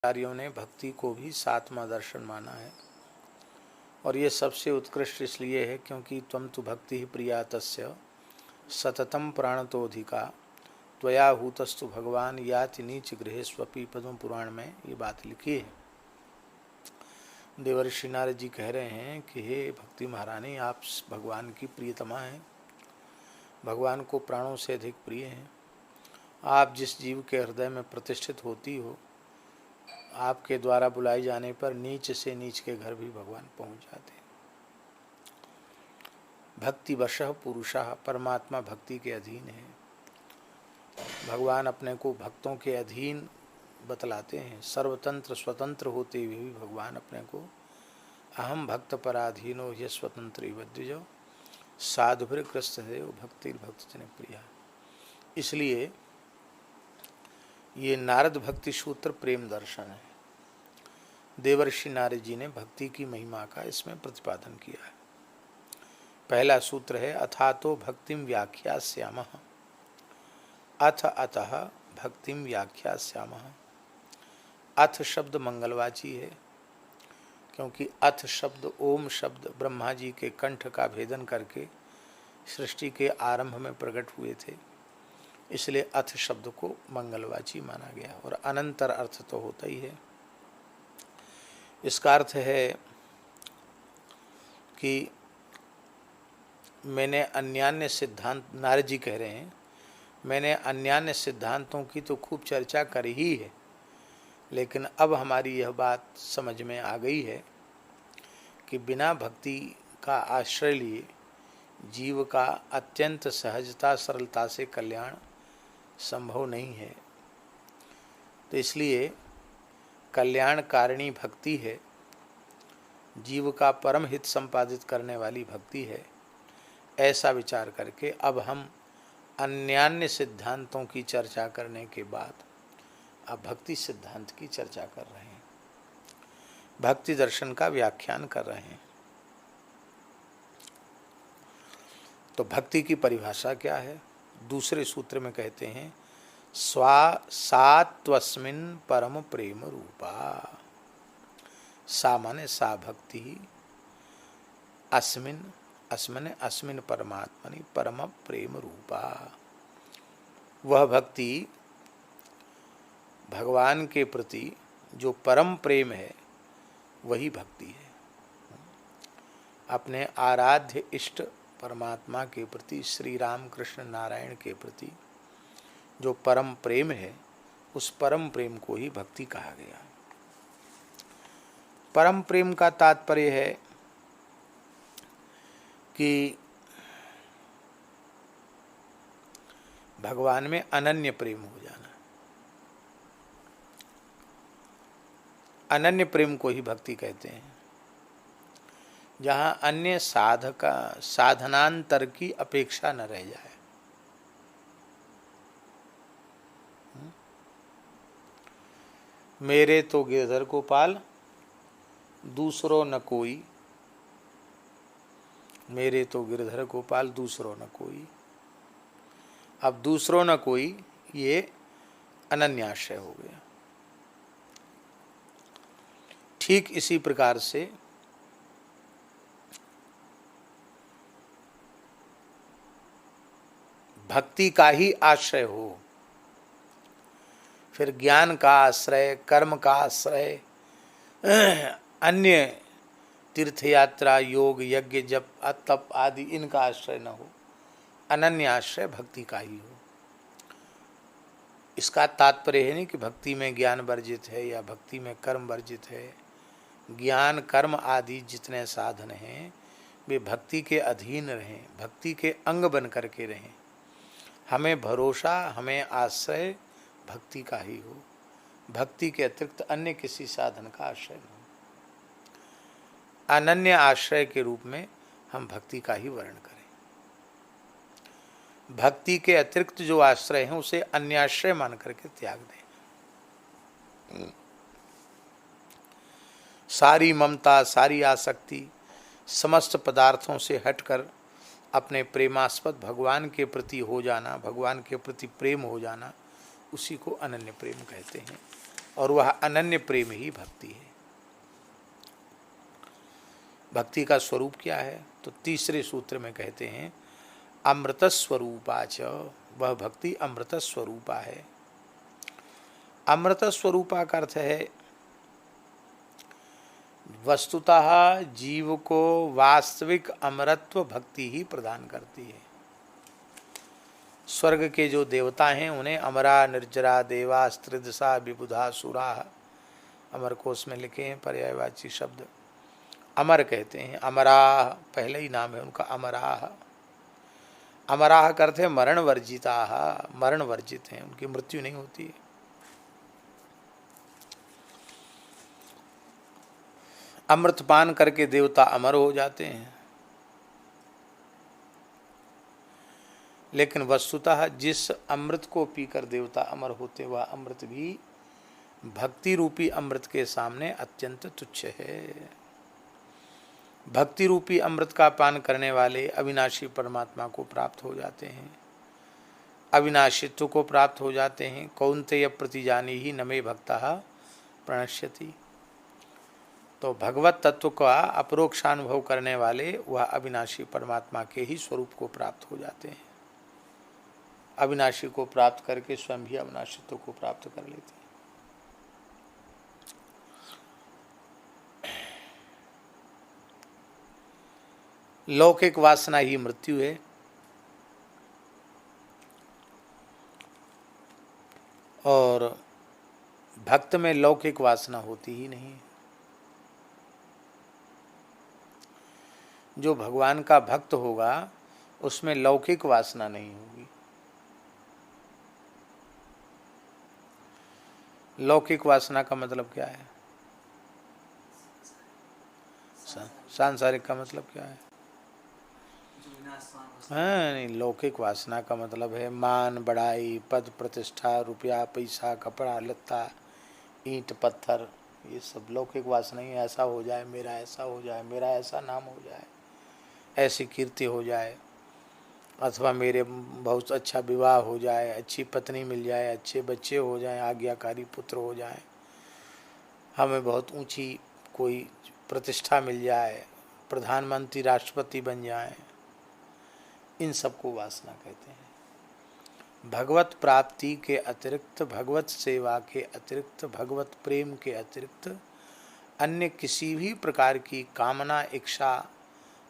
आचार्यों ने भक्ति को भी सातवां दर्शन माना है और ये सबसे उत्कृष्ट इसलिए है क्योंकि त्वं तु भक्ति ही प्रिया तस्य सततम प्राणतोधिका त्वया हूतस्तु भगवान याति नीच गृहे स्वपी पद्म पुराण में ये बात लिखी है। देवर्षि नारद जी कह रहे हैं कि हे भक्ति महारानी, आप भगवान की प्रियतमा हैं, भगवान को प्राणों से अधिक प्रिय हैं। आप जिस जीव के हृदय में प्रतिष्ठित होती हो, आपके द्वारा बुलाए जाने पर नीच से नीच के घर भी भगवान पहुंच जाते हैं। भक्ति वशः पुरुषः, परमात्मा भक्ति के अधीन है। भगवान अपने को भक्तों के अधीन बतलाते हैं। सर्वतंत्र स्वतंत्र होते हुए भी भगवान अपने को अहम भक्त पराधीनो ये स्वतंत्र द्विजो साधुभिर कृष्णदेव भक्ति भक्त जन प्रिया। इसलिए ये नारद भक्ति सूत्र प्रेम दर्शन है। देवर्षि नारद जी ने भक्ति की महिमा का इसमें प्रतिपादन किया है। पहला सूत्र है अथातो भक्तिम व्याख्यास्यामः। अथ अतः भक्तिम व्याख्यास्यामः। अथ शब्द मंगलवाची है क्योंकि अथ शब्द ओम शब्द ब्रह्मा जी के कंठ का भेदन करके सृष्टि के आरंभ में प्रकट हुए थे, इसलिए अथ शब्द को मंगलवाची माना गया और अनंतर अर्थ तो होता ही है। इसका अर्थ है कि मैंने अन्यान्य सिद्धांत, नारद जी कह रहे हैं, मैंने अन्यान्य सिद्धांतों की तो खूब चर्चा करी ही है, लेकिन अब हमारी यह बात समझ में आ गई है कि बिना भक्ति का आश्रय लिए जीव का अत्यंत सहजता सरलता से कल्याण संभव नहीं है। तो इसलिए कल्याणकारिणी भक्ति है, जीव का परम हित संपादित करने वाली भक्ति है। ऐसा विचार करके अब हम अन्यान्य सिद्धांतों की चर्चा करने के बाद अब भक्ति सिद्धांत की चर्चा कर रहे हैं, भक्ति दर्शन का व्याख्यान कर रहे हैं। तो भक्ति की परिभाषा क्या है? दूसरे सूत्र में कहते हैं सात्वस्मिन् परम प्रेम रूपा। सा माने सा भक्ति, अस्मिन् अस्मने अस्मिन् परमात्मनि परम प्रेम रूपा। वह भक्ति भगवान के प्रति जो परम प्रेम है वही भक्ति है। अपने आराध्य इष्ट परमात्मा के प्रति, श्री राम कृष्ण नारायण के प्रति जो परम प्रेम है, उस परम प्रेम को ही भक्ति कहा गया। परम प्रेम का तात्पर्य है कि भगवान में अनन्य प्रेम हो जाना। अनन्य प्रेम को ही भक्ति कहते हैं, जहाँ अन्य साधनांतर की अपेक्षा न रह जाए। मेरे तो गिरधर गोपाल दूसरो न कोई, मेरे तो गिरधर गोपाल दूसरो न कोई। अब दूसरो न कोई ये अनन्याश्रय हो गया। ठीक इसी प्रकार से भक्ति का ही आश्रय हो, फिर ज्ञान का आश्रय, कर्म का आश्रय, अन्य तीर्थयात्रा, योग, यज्ञ, जप, तप आदि इनका आश्रय न हो, अनन्य आश्रय भक्ति का ही हो। इसका तात्पर्य है नहीं कि भक्ति में ज्ञान वर्जित है या भक्ति में कर्म वर्जित है। ज्ञान कर्म आदि जितने साधन हैं वे भक्ति के अधीन रहें, भक्ति के अंग बन करके रहें। हमें भरोसा, हमें आश्रय भक्ति का ही हो, भक्ति के अतिरिक्त अन्य किसी साधन का आश्रय न हो। अनन्य आश्रय के रूप में हम भक्ति का ही वर्ण करें। भक्ति के अतिरिक्त जो आश्रय हैं उसे अन्याश्रय मान करके त्याग दें। सारी ममता, सारी आसक्ति, समस्त पदार्थों से हटकर अपने प्रेमास्पद भगवान के प्रति हो जाना, भगवान के प्रति प्रेम हो जाना, उसी को अनन्य प्रेम कहते हैं। और वह अनन्य प्रेम ही भक्ति है। भक्ति का स्वरूप क्या है? तो तीसरे सूत्र में कहते हैं अमृत स्वरूपा च, वह भक्ति अमृत स्वरूपा है। अमृत स्वरूपा का अर्थ है वस्तुतः जीव को वास्तविक अमरत्व भक्ति ही प्रदान करती है। स्वर्ग के जो देवता हैं उन्हें अमरा, निर्जरा, देवा, स्त्रिदशा, विबुधा, सुरा, अमर कोश में लिखे हैं पर्यायवाची शब्द, अमर कहते हैं। अमराह पहले ही नाम है उनका, अमराह। अमराह करते हैं मरण वर्जिता, मरण वर्जित हैं, उनकी मृत्यु नहीं होती है। अमृतपान करके देवता अमर हो जाते हैं, लेकिन वस्तुतः जिस अमृत को पीकर देवता अमर होते वह अमृत भी भक्ति रूपी अमृत के सामने अत्यंत तुच्छ है। भक्ति रूपी अमृत का पान करने वाले अविनाशी परमात्मा को प्राप्त हो जाते हैं, अविनाशित्व को प्राप्त हो जाते हैं। कौन्तेय प्रतिजानी ही नमे भक्तः प्रणश्यति। तो भगवत तत्व का अपरोक्षानुभव करने वाले वह अविनाशी परमात्मा के ही स्वरूप को प्राप्त हो जाते हैं। अविनाशी को प्राप्त करके स्वयं भी अविनाशित्व को प्राप्त कर लेते हैं। लौकिक वासना ही मृत्यु है, और भक्त में लौकिक वासना होती ही नहीं। जो भगवान का भक्त होगा उसमें लौकिक वासना नहीं होगी। लौकिक वासना का मतलब क्या है? सांसारिक का मतलब क्या है? हाँ, नहीं, लौकिक वासना का मतलब है मान, बड़ाई, पद, प्रतिष्ठा, रुपया, पैसा, कपड़ा लत्ता, ईंट पत्थर, ये सब लौकिक वासना ही। ऐसा हो जाए, मेरा ऐसा हो जाए, मेरा ऐसा नाम हो जाए, ऐसी कीर्ति हो जाए, अथवा मेरे बहुत अच्छा विवाह हो जाए, अच्छी पत्नी मिल जाए, अच्छे बच्चे हो जाएं, आज्ञाकारी पुत्र हो जाए, हमें बहुत ऊंची कोई प्रतिष्ठा मिल जाए, प्रधानमंत्री राष्ट्रपति बन जाए, इन सबको वासना कहते हैं। भगवत प्राप्ति के अतिरिक्त, भगवत सेवा के अतिरिक्त, भगवत प्रेम के अतिरिक्त अन्य किसी भी प्रकार की कामना, इच्छा,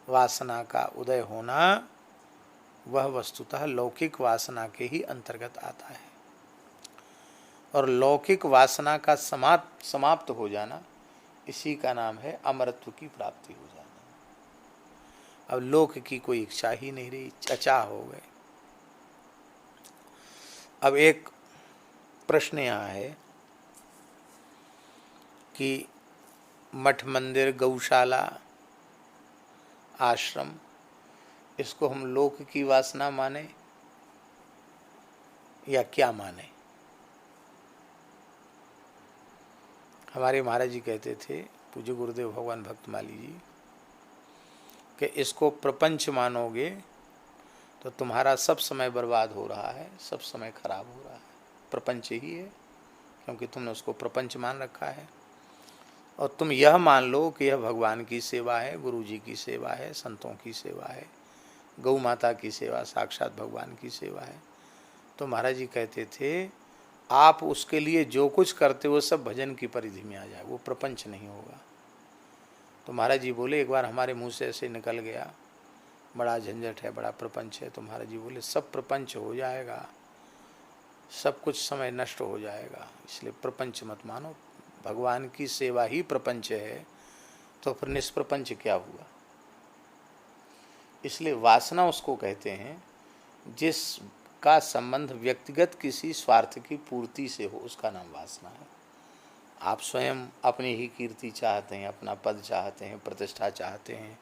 वासना का उदय होना वह वस्तुतः लौकिक वासना के ही अंतर्गत आता है। और लौकिक वासना का समाप्त हो जाना, इसी का नाम है अमरत्व की प्राप्ति हो जाना। अब लोक की कोई इच्छा ही नहीं रही, अचाह हो गए। अब एक प्रश्न यहाँ है कि मठ, मंदिर, गौशाला, आश्रम, इसको हम लोक की वासना माने या क्या माने? हमारे महाराज जी कहते थे, पूज्य गुरुदेव भगवान भक्तमाली जी, कि इसको प्रपंच मानोगे तो तुम्हारा सब समय बर्बाद हो रहा है, सब समय खराब हो रहा है। प्रपंच ही है, क्योंकि तुमने उसको प्रपंच मान रखा है। और तुम यह मान लो कि यह भगवान की सेवा है, गुरु जी की सेवा है, संतों की सेवा है, गौ माता की सेवा साक्षात भगवान की सेवा है। तो महाराज जी कहते थे आप उसके लिए जो कुछ करते हो सब भजन की परिधि में आ जाए, वो प्रपंच नहीं होगा। तो महाराज जी बोले, एक बार हमारे मुंह से ऐसे निकल गया, बड़ा झंझट है, बड़ा प्रपंच है। तो महाराज जी बोले सब प्रपंच हो जाएगा, सब कुछ समय नष्ट हो जाएगा, इसलिए प्रपंच मत मानो। भगवान की सेवा ही प्रपंच है, तो फिर निष्प्रपंच क्या हुआ? इसलिए वासना उसको कहते हैं जिसका संबंध व्यक्तिगत किसी स्वार्थ की पूर्ति से हो, उसका नाम वासना है। आप स्वयं अपनी ही कीर्ति चाहते हैं, अपना पद चाहते हैं, प्रतिष्ठा चाहते हैं,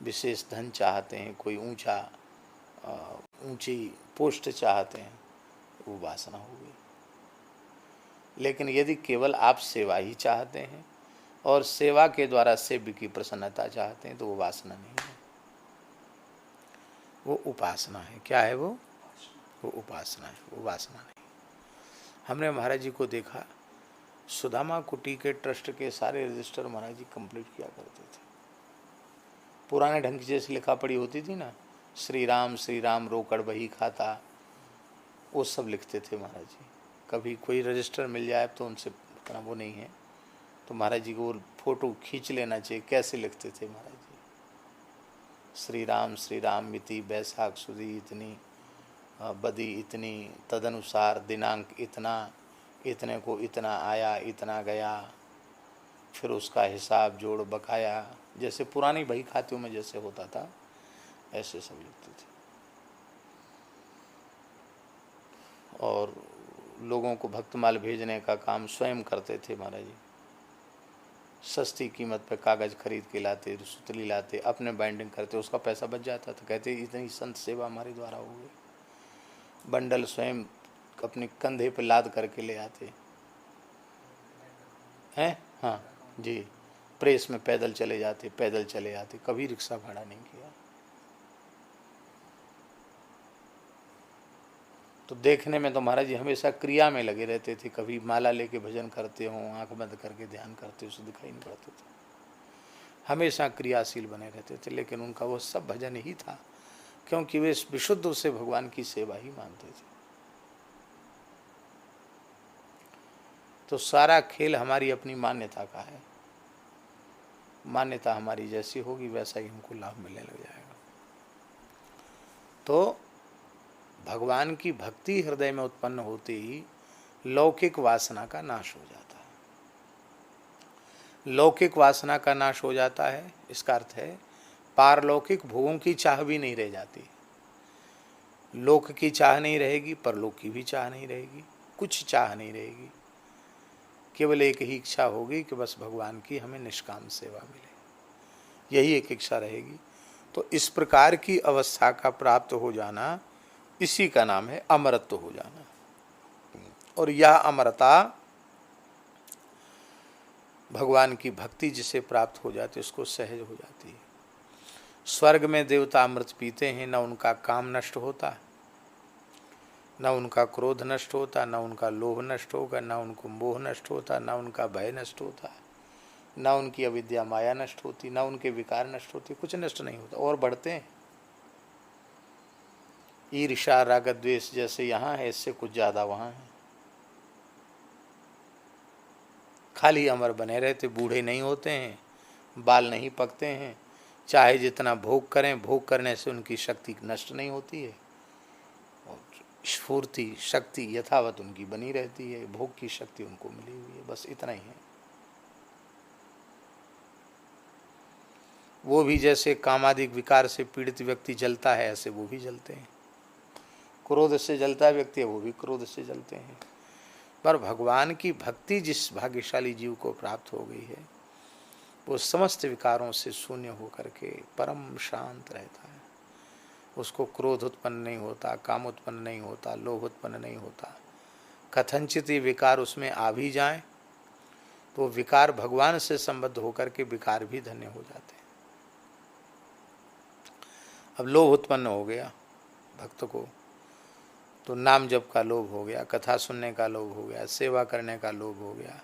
विशेष धन चाहते हैं, कोई ऊंची पोस्ट चाहते हैं, वो वासना हो गई। लेकिन यदि केवल आप सेवा ही चाहते हैं और सेवा के द्वारा सेव्य की प्रसन्नता चाहते हैं तो वो वासना नहीं है, वो उपासना है। क्या है वो? वो उपासना है, वो वासना नहीं। हमने महाराज जी को देखा, सुदामा कुटी के ट्रस्ट के सारे रजिस्टर महाराज जी कंप्लीट किया करते थे। पुराने ढंग की जैसी लिखा पड़ी होती थी ना, श्री राम रोकड़ बही खाता, वो सब लिखते थे महाराज जी। कभी कोई रजिस्टर मिल जाए तो उनसे इतना वो नहीं है, तो महाराज जी को वो फोटो खींच लेना चाहिए, कैसे लिखते थे महाराज जी। श्री राम मिति बैसाख सुदी इतनी, बदी इतनी, तदनुसार दिनांक इतना, इतने को इतना आया, इतना गया, फिर उसका हिसाब जोड़ बकाया, जैसे पुरानी बही खातियों में जैसे होता था ऐसे सब लिखते थे। और लोगों को भक्तमाल भेजने का काम स्वयं करते थे महाराज जी। सस्ती कीमत पे कागज़ खरीद के लाते, सुतली लाते, अपने बाइंडिंग करते, उसका पैसा बच जाता था। कहते इतनी संत सेवा हमारे द्वारा हो गई। बंडल स्वयं अपने कंधे पे लाद करके ले आते हैं। हाँ जी, प्रेस में पैदल चले जाते, पैदल चले आते, कभी रिक्शा भाड़ा नहीं किया। तो देखने में तो महाराज जी हमेशा क्रिया में लगे रहते थे। कभी माला लेके भजन करते हों, आंख बंद करके ध्यान करते हो, दिखाई नहीं पड़ते थे। हमेशा क्रियाशील बने रहते थे, लेकिन उनका वो सब भजन ही था, क्योंकि वे विशुद्ध उसे भगवान की सेवा ही मानते थे। तो सारा खेल हमारी अपनी मान्यता का है। मान्यता हमारी जैसी होगी वैसा ही हमको लाभ मिलने लग जाएगा। तो भगवान की भक्ति हृदय में उत्पन्न होते ही लौकिक वासना का नाश हो जाता है। लौकिक वासना का नाश हो जाता है, इसका अर्थ है पारलौकिक भोगों की चाह भी नहीं रह जाती। लोक की चाह नहीं रहेगी, परलोक की भी चाह नहीं रहेगी, कुछ चाह नहीं रहेगी। केवल एक ही इच्छा होगी कि बस भगवान की हमें निष्काम सेवा मिले, यही एक इच्छा रहेगी। तो इस प्रकार की अवस्था का प्राप्त हो जाना, इसी का नाम है अमरत्व हो जाना। और यह अमरता भगवान की भक्ति जिसे प्राप्त हो जाती है उसको सहज हो जाती है। स्वर्ग में देवता अमृत पीते हैं, न उनका काम नष्ट होता, न उनका क्रोध नष्ट होता, न उनका लोभ नष्ट होगा, न उनको मोह नष्ट होता, न उनका भय नष्ट होता, न उनकी अविद्या माया नष्ट होती, न उनके विकार नष्ट होते, कुछ नष्ट नहीं होता, और बढ़ते हैं। ईर्ष्या राग द्वेष जैसे यहाँ है, इससे कुछ ज्यादा वहाँ है। खाली अमर बने रहते, बूढ़े नहीं होते हैं, बाल नहीं पकते हैं, चाहे जितना भोग करें, भोग करने से उनकी शक्ति नष्ट नहीं होती है, और स्फूर्ति शक्ति यथावत उनकी बनी रहती है, भोग की शक्ति उनको मिली हुई है, बस इतना ही है। वो भी जैसे कामादिक विकार से पीड़ित व्यक्ति जलता है, ऐसे वो भी जलते हैं। क्रोध से जलता है व्यक्ति, वो भी क्रोध से जलते हैं। पर भगवान की भक्ति जिस भाग्यशाली जीव को प्राप्त हो गई है, वो समस्त विकारों से शून्य होकर के परम शांत रहता है। उसको क्रोध उत्पन्न नहीं होता, काम उत्पन्न नहीं होता, लोभ उत्पन्न नहीं होता। कथनचित ये विकार उसमें आ भी जाए तो विकार भगवान से संबद्ध होकर के विकार भी धन्य हो जाते हैं। अब लोभ उत्पन्न हो गया भक्त को, तो नाम जप का लोभ हो गया, कथा सुनने का लोभ हो गया, सेवा करने का लोभ हो गया।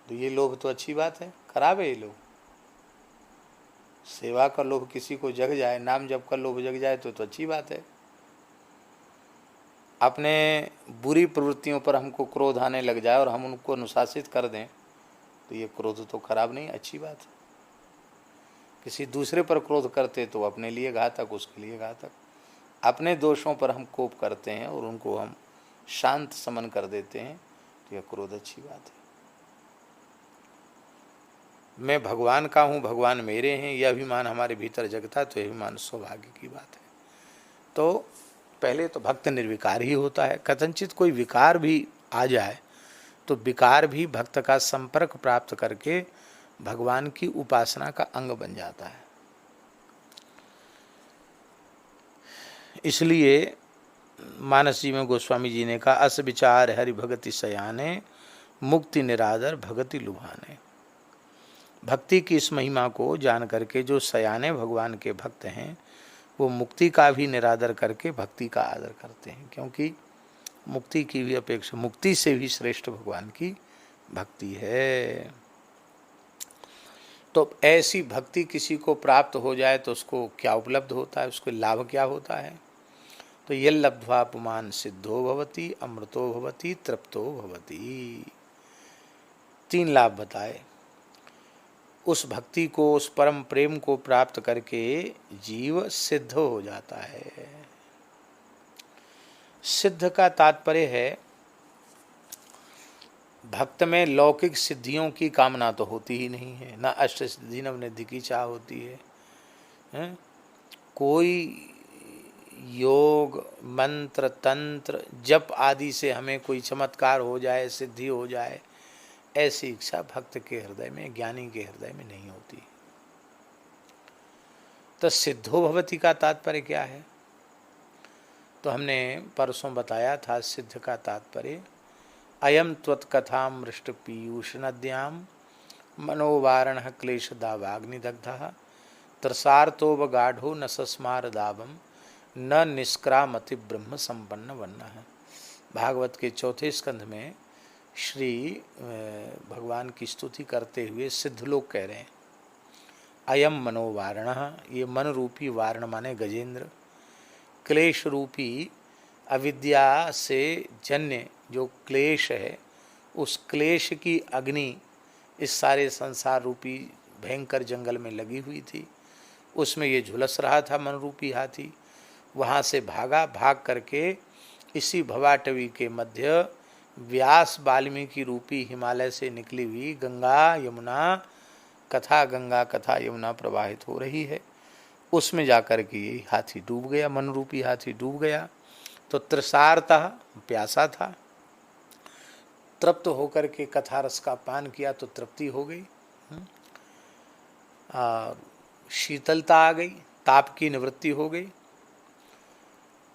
तो ये लोभ तो अच्छी बात है, खराब है ये लोभ। सेवा का लोभ किसी को जग जाए, नाम जप का लोभ जग जाए तो अच्छी बात है। अपने बुरी प्रवृत्तियों पर हमको क्रोध आने लग जाए और हम उनको अनुशासित कर दें तो ये क्रोध तो खराब नहीं, अच्छी बात है। किसी दूसरे पर क्रोध करते तो अपने लिए घातक, उसके लिए घातक। अपने दोषों पर हम कोप करते हैं और उनको हम शांत समन कर देते हैं तो यह क्रोध अच्छी बात है। मैं भगवान का हूँ, भगवान मेरे हैं, यह अभिमान हमारे भीतर जगता तो यह अभिमान सौभाग्य की बात है। तो पहले तो भक्त निर्विकार ही होता है। कथनचित कोई विकार भी आ जाए तो विकार भी भक्त का संपर्क प्राप्त करके भगवान की उपासना का अंग बन जाता है। इसलिए मानस जी में गोस्वामी जी ने कहा, अस विचार हरि भगति सयाने, मुक्ति निरादर भगति लुभाने। भक्ति की इस महिमा को जान करके जो सयाने भगवान के भक्त हैं वो मुक्ति का भी निरादर करके भक्ति का आदर करते हैं, क्योंकि मुक्ति की भी अपेक्षा, मुक्ति से भी श्रेष्ठ भगवान की भक्ति है। तो ऐसी भक्ति किसी को प्राप्त हो जाए तो उसको क्या उपलब्ध होता है, उसको लाभ क्या होता है? तो ये लब्ध्वा पुमान सिद्धो भवति, अमृतो भवति, तृप्तो भवति। 3 लाभ बताए। उस भक्ति को, उस परम प्रेम को प्राप्त करके जीव सिद्ध हो जाता है। सिद्ध का तात्पर्य है, भक्त में लौकिक सिद्धियों की कामना तो होती ही नहीं है, न अष्ट सिद्धि नवनिधि की चाह होती है? कोई योग मंत्र तंत्र जप आदि से हमें कोई चमत्कार हो जाए, सिद्धि हो जाए, ऐसी इच्छा भक्त के हृदय में, ज्ञानी के हृदय में नहीं होती। तो सिद्धो भवति का तात्पर्य क्या है? तो हमने परसों बताया था, सिद्ध का तात्पर्य अयम त्वत्कथामृष्ट पीयूष नद्याम मनोवारण क्लेश दावाग्निदग्ध त्रसार्थोव गाढ़ो न सस्मार दावम न निष्क्रामति ब्रह्म संपन्न वन्न। भागवत के 4 स्कंध में श्री भगवान की स्तुति करते हुए सिद्ध लोग कह रहे हैं, अयम मनोवारण, ये मन रूपी वारण माने गजेंद्र, क्लेश रूपी अविद्या से जन्य जो क्लेश है, उस क्लेश की अग्नि इस सारे संसार रूपी भयंकर जंगल में लगी हुई थी, उसमें ये झुलस रहा था मन रूपी हाथी। वहाँ से भागा, भाग करके इसी भवाटवी के मध्य व्यास वाल्मीकि रूपी हिमालय से निकली हुई गंगा यमुना कथा यमुना प्रवाहित हो रही है, उसमें जाकर के ये हाथी डूब गया, मन रूपी हाथी डूब गया। तो तृषार्तः, प्यासा था, तृप्त होकर के कथा रस का पान किया तो तृप्ति हो गई, शीतलता आ गई, ताप की निवृत्ति हो गई।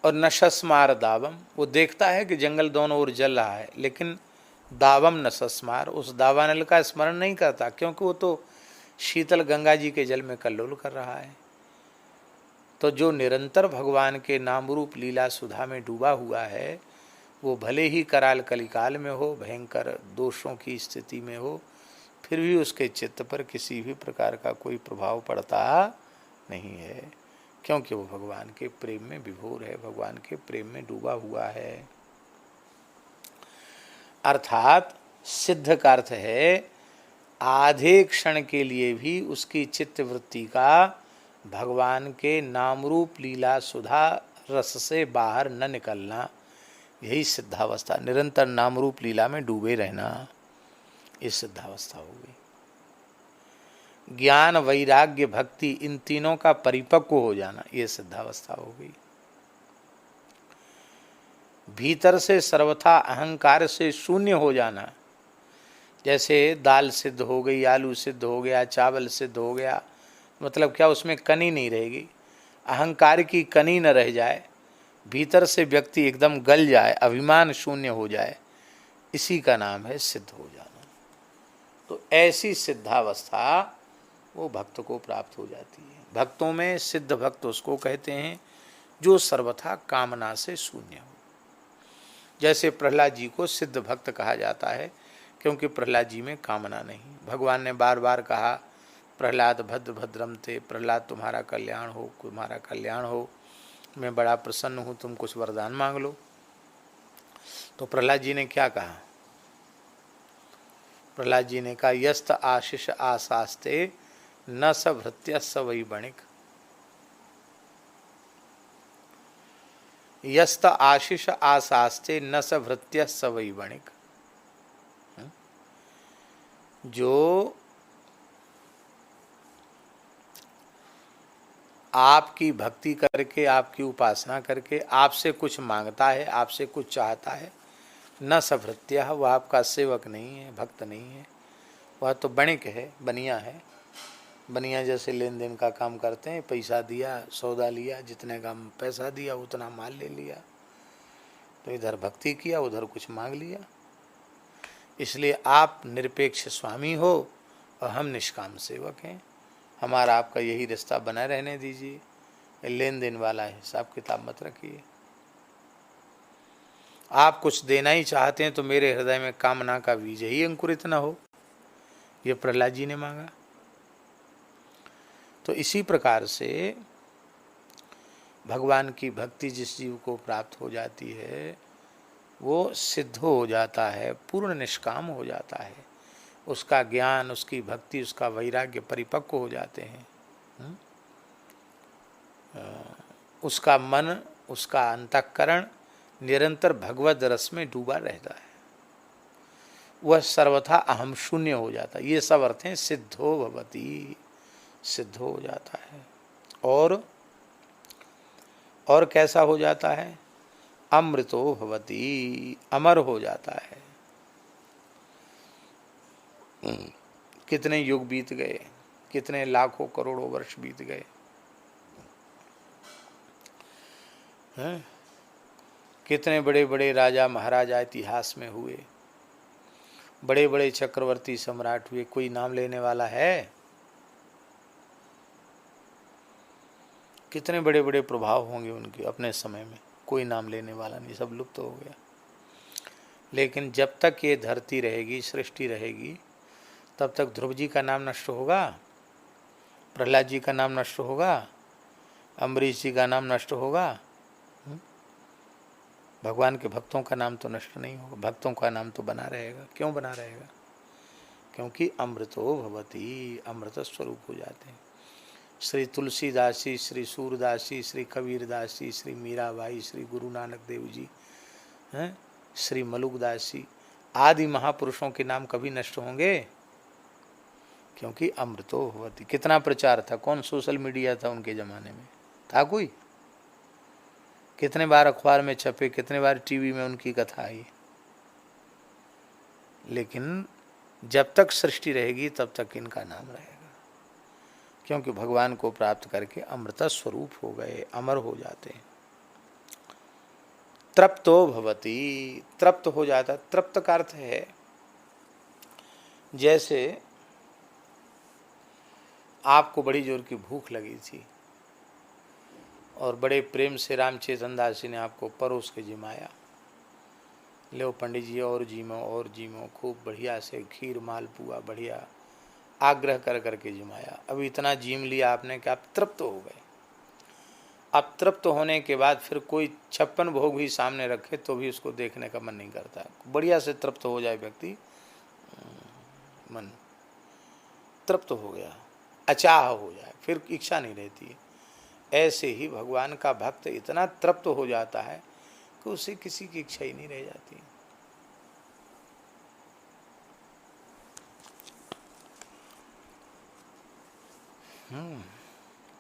और नशस्मार दावम, वो देखता है कि जंगल दोनों ओर जल रहा है, लेकिन दावम नशस्मार, उस दावानल का स्मरण नहीं करता, क्योंकि वो तो शीतल गंगा जी के जल में कल्लोल कर रहा है। तो जो निरंतर भगवान के नाम रूप लीला सुधा में डूबा हुआ है, वो भले ही कराल कलिकाल में हो, भयंकर दोषों की स्थिति में हो, फिर भी उसके चित्त पर किसी भी प्रकार का कोई प्रभाव पड़ता नहीं है, क्योंकि वो भगवान के प्रेम में विभोर है, भगवान के प्रेम में डूबा हुआ है। अर्थात सिद्ध का अर्थ है आधे क्षण के लिए भी उसकी चित्तवृत्ति का भगवान के नाम रूप लीला सुधा रस से बाहर न निकलना, यही सिद्धावस्था, निरंतर नाम रूप लीला में डूबे रहना, ये सिद्धावस्था हो गई। ज्ञान वैराग्य भक्ति इन तीनों का परिपक्व हो जाना, ये सिद्धावस्था हो गई। भीतर से सर्वथा अहंकार से शून्य हो जाना, जैसे दाल सिद्ध हो गई, आलू सिद्ध हो गया, चावल सिद्ध हो गया, मतलब क्या, उसमें कनी नहीं रहेगी, अहंकार की कनी न रह जाए, भीतर से व्यक्ति एकदम गल जाए, अभिमान शून्य हो जाए, इसी का नाम है सिद्ध हो जाना। तो ऐसी सिद्धावस्था वो भक्त को प्राप्त हो जाती है। भक्तों में सिद्ध भक्त उसको कहते हैं जो सर्वथा कामना से शून्य हो। जैसे प्रहलाद जी को सिद्ध भक्त कहा जाता है, क्योंकि प्रहलाद जी में कामना नहीं। भगवान ने बार बार कहा, प्रहलाद भद्र भद्रम थे, प्रहलाद तुम्हारा कल्याण हो, तुम्हारा कल्याण हो, मैं बड़ा प्रसन्न हूँ, तुम कुछ वरदान मांग लो। तो प्रहलाद जी ने क्या कहा? प्रहलाद जी ने कहा, यस्त आशीष आशास्ते न स भृत्य स वै बणिक। यस्त आशीष आशास्ते न स भृत्य स वै बणिक। जो आपकी भक्ति करके, आपकी उपासना करके आपसे कुछ मांगता है, आपसे कुछ चाहता है, न सभृत्य, वह आपका सेवक नहीं है, भक्त नहीं है, वह तो बणिक है, बनिया है। बनिया जैसे लेन देन का काम करते हैं, पैसा दिया, सौदा लिया, जितने का पैसा दिया उतना माल ले लिया, तो इधर भक्ति किया, उधर कुछ मांग लिया। इसलिए आप निरपेक्ष स्वामी हो और हम निष्काम सेवक हैं, हमारा आपका यही रिश्ता बना रहने दीजिए, लेन देन वाला हिसाब किताब मत रखिए। आप कुछ देना ही चाहते हैं तो मेरे हृदय में कामना का बीज ही अंकुरित न हो, ये प्रहलाद जी ने मांगा। तो इसी प्रकार से भगवान की भक्ति जिस जीव को प्राप्त हो जाती है वो सिद्ध हो जाता है, पूर्ण निष्काम हो जाता है, उसका ज्ञान, उसकी भक्ति, उसका वैराग्य परिपक्व हो जाते हैं। उसका मन, उसका अंतःकरण निरंतर भगवद रस में डूबा रहता है, वह सर्वथा अहम शून्य हो जाता है। ये सब अर्थ हैं सिद्धो भवति, सिद्ध हो जाता है। और कैसा हो जाता है? अमृतो भवति, अमर हो जाता है। कितने युग बीत गए, कितने लाखों करोड़ों वर्ष बीत गए हैं? कितने बड़े बड़े राजा महाराजा इतिहास में हुए, बड़े बड़े चक्रवर्ती सम्राट हुए, कोई नाम लेने वाला है? कितने बड़े बड़े प्रभाव होंगे उनके अपने समय में, कोई नाम लेने वाला नहीं, सब लुप्त हो गया। लेकिन जब तक ये धरती रहेगी, सृष्टि रहेगी, तब तक ध्रुव जी का नाम नष्ट होगा, प्रहलाद जी का नाम नष्ट होगा, अम्बरीश जी का नाम नष्ट होगा। भगवान के भक्तों का नाम तो नष्ट नहीं होगा, भक्तों का नाम तो बना रहेगा। क्यों बना रहेगा? क्योंकि अमृतो भवति, अमृत स्वरूप हो जाते हैं। श्री तुलसीदास जी, श्री सूरदास जी, श्री कबीरदास जी, श्री मीराबाई, श्री गुरु नानक देव जी हैं, श्री मलुकदास जी आदि महापुरुषों के नाम कभी नष्ट होंगे? क्योंकि अमृतो भवति। कितना प्रचार था, कौन सोशल मीडिया था उनके जमाने में? था कोई? कितने बार अखबार में छपे, कितने बार टीवी में उनकी कथा आई। लेकिन जब तक सृष्टि रहेगी तब तक इनका नाम रहेगा, क्योंकि भगवान को प्राप्त करके अमृत स्वरूप हो गए, अमर हो जाते हैं। तृप्तो भवति, तृप्त हो जाता। तृप्त का अर्थ है जैसे आपको बड़ी जोर की भूख लगी थी और बड़े प्रेम से रामचेतन दास जी ने आपको परोस के जिमाया, लो पंडित जी और जीमो, खूब बढ़िया से खीर मालपुआ बढ़िया आग्रह कर करके जिमाया। अब इतना जीम लिया आपने कि आप तृप्त हो गए। अब तृप्त होने के बाद फिर कोई 56 भोग भी सामने रखे तो भी उसको देखने का मन नहीं करता। बढ़िया से तृप्त हो जाए व्यक्ति, मन तृप्त हो गया, अचाह हो जाए, फिर इच्छा नहीं रहती है। ऐसे ही भगवान का भक्त इतना तृप्त हो जाता है कि उसे किसी की इच्छा ही नहीं रह जाती।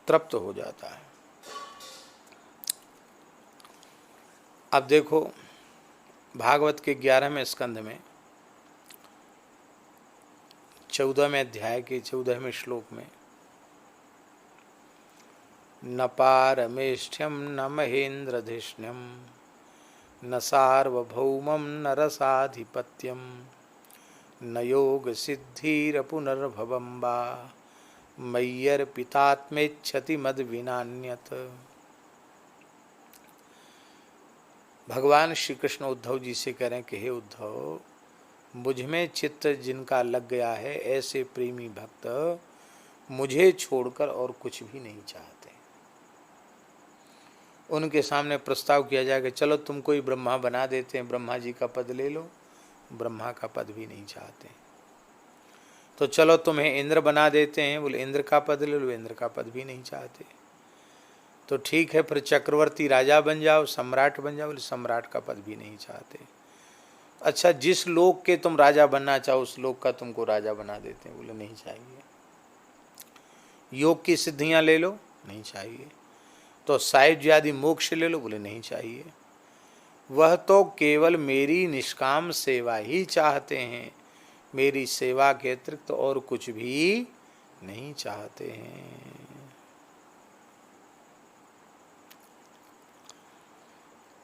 तृप्त हो जाता है। अब देखो भागवत के 11वें स्कंध में 14वें अध्याय के 14वें श्लोक में न पारमेष्ठ्यम न महेन्द्रधिष्ण्यम न सार्वभौमं न रसाधिपत्यम न योग सिद्धिरपुनर्भवं वा मय्यर्पितात्मेच्छति मद विनान्यत। भगवान श्री कृष्ण उद्धव जी से कह रहे हैं कि हे उद्धव, मुझ में चित्त जिनका लग गया है, ऐसे प्रेमी भक्त मुझे छोड़कर और कुछ भी नहीं चाहते। उनके सामने प्रस्ताव किया जाए कि चलो तुमको ही ब्रह्मा बना देते हैं, ब्रह्मा जी का पद ले लो, ब्रह्मा का पद भी नहीं चाहते। तो चलो तुम्हें इंद्र बना देते हैं, बोले इंद्र का पद ले लो, इंद्र का पद भी नहीं चाहते। तो ठीक है फिर चक्रवर्ती राजा बन जाओ, सम्राट बन जाओ, बोले सम्राट का पद भी नहीं चाहते। अच्छा जिस लोक के तुम राजा बनना चाहो उस लोक का तुमको राजा बना देते हैं, बोले नहीं चाहिए। योग की सिद्धियां ले लो, नहीं चाहिए। तो साहित्य आदि मोक्ष ले लो, बोले नहीं चाहिए। वह तो केवल मेरी निष्काम सेवा ही चाहते हैं, मेरी सेवा के अतिरिक्त और कुछ भी नहीं चाहते हैं।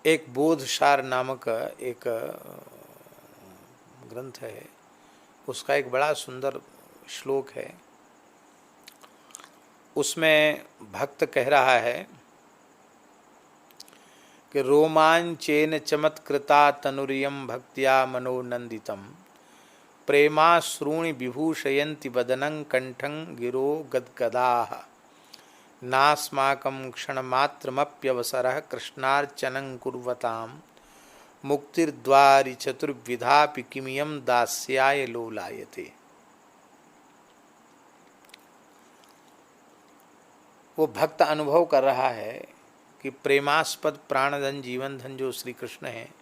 एक बोधसार नामक एक ग्रंथ है, उसका एक बड़ा सुंदर श्लोक है। उसमें भक्त कह रहा है कि रोमांचेन चमत्कृता तनुरियम भक्त्या मनोनंदितम प्रेमाश्रूणि विभूषयन्ति वदनं कंठं गिरो गदगदाः नास्माकं क्षणमात्रमप्यवसरः कृष्णार्चनं कुर्वतां मुक्तिर्द्वारि चतुर्विधापि किमियं दास्याय लोलायते। वो भक्त अनुभव कर रहा है कि प्रेमास्पद प्राणधन जीवन धन जो श्री कृष्ण हैं,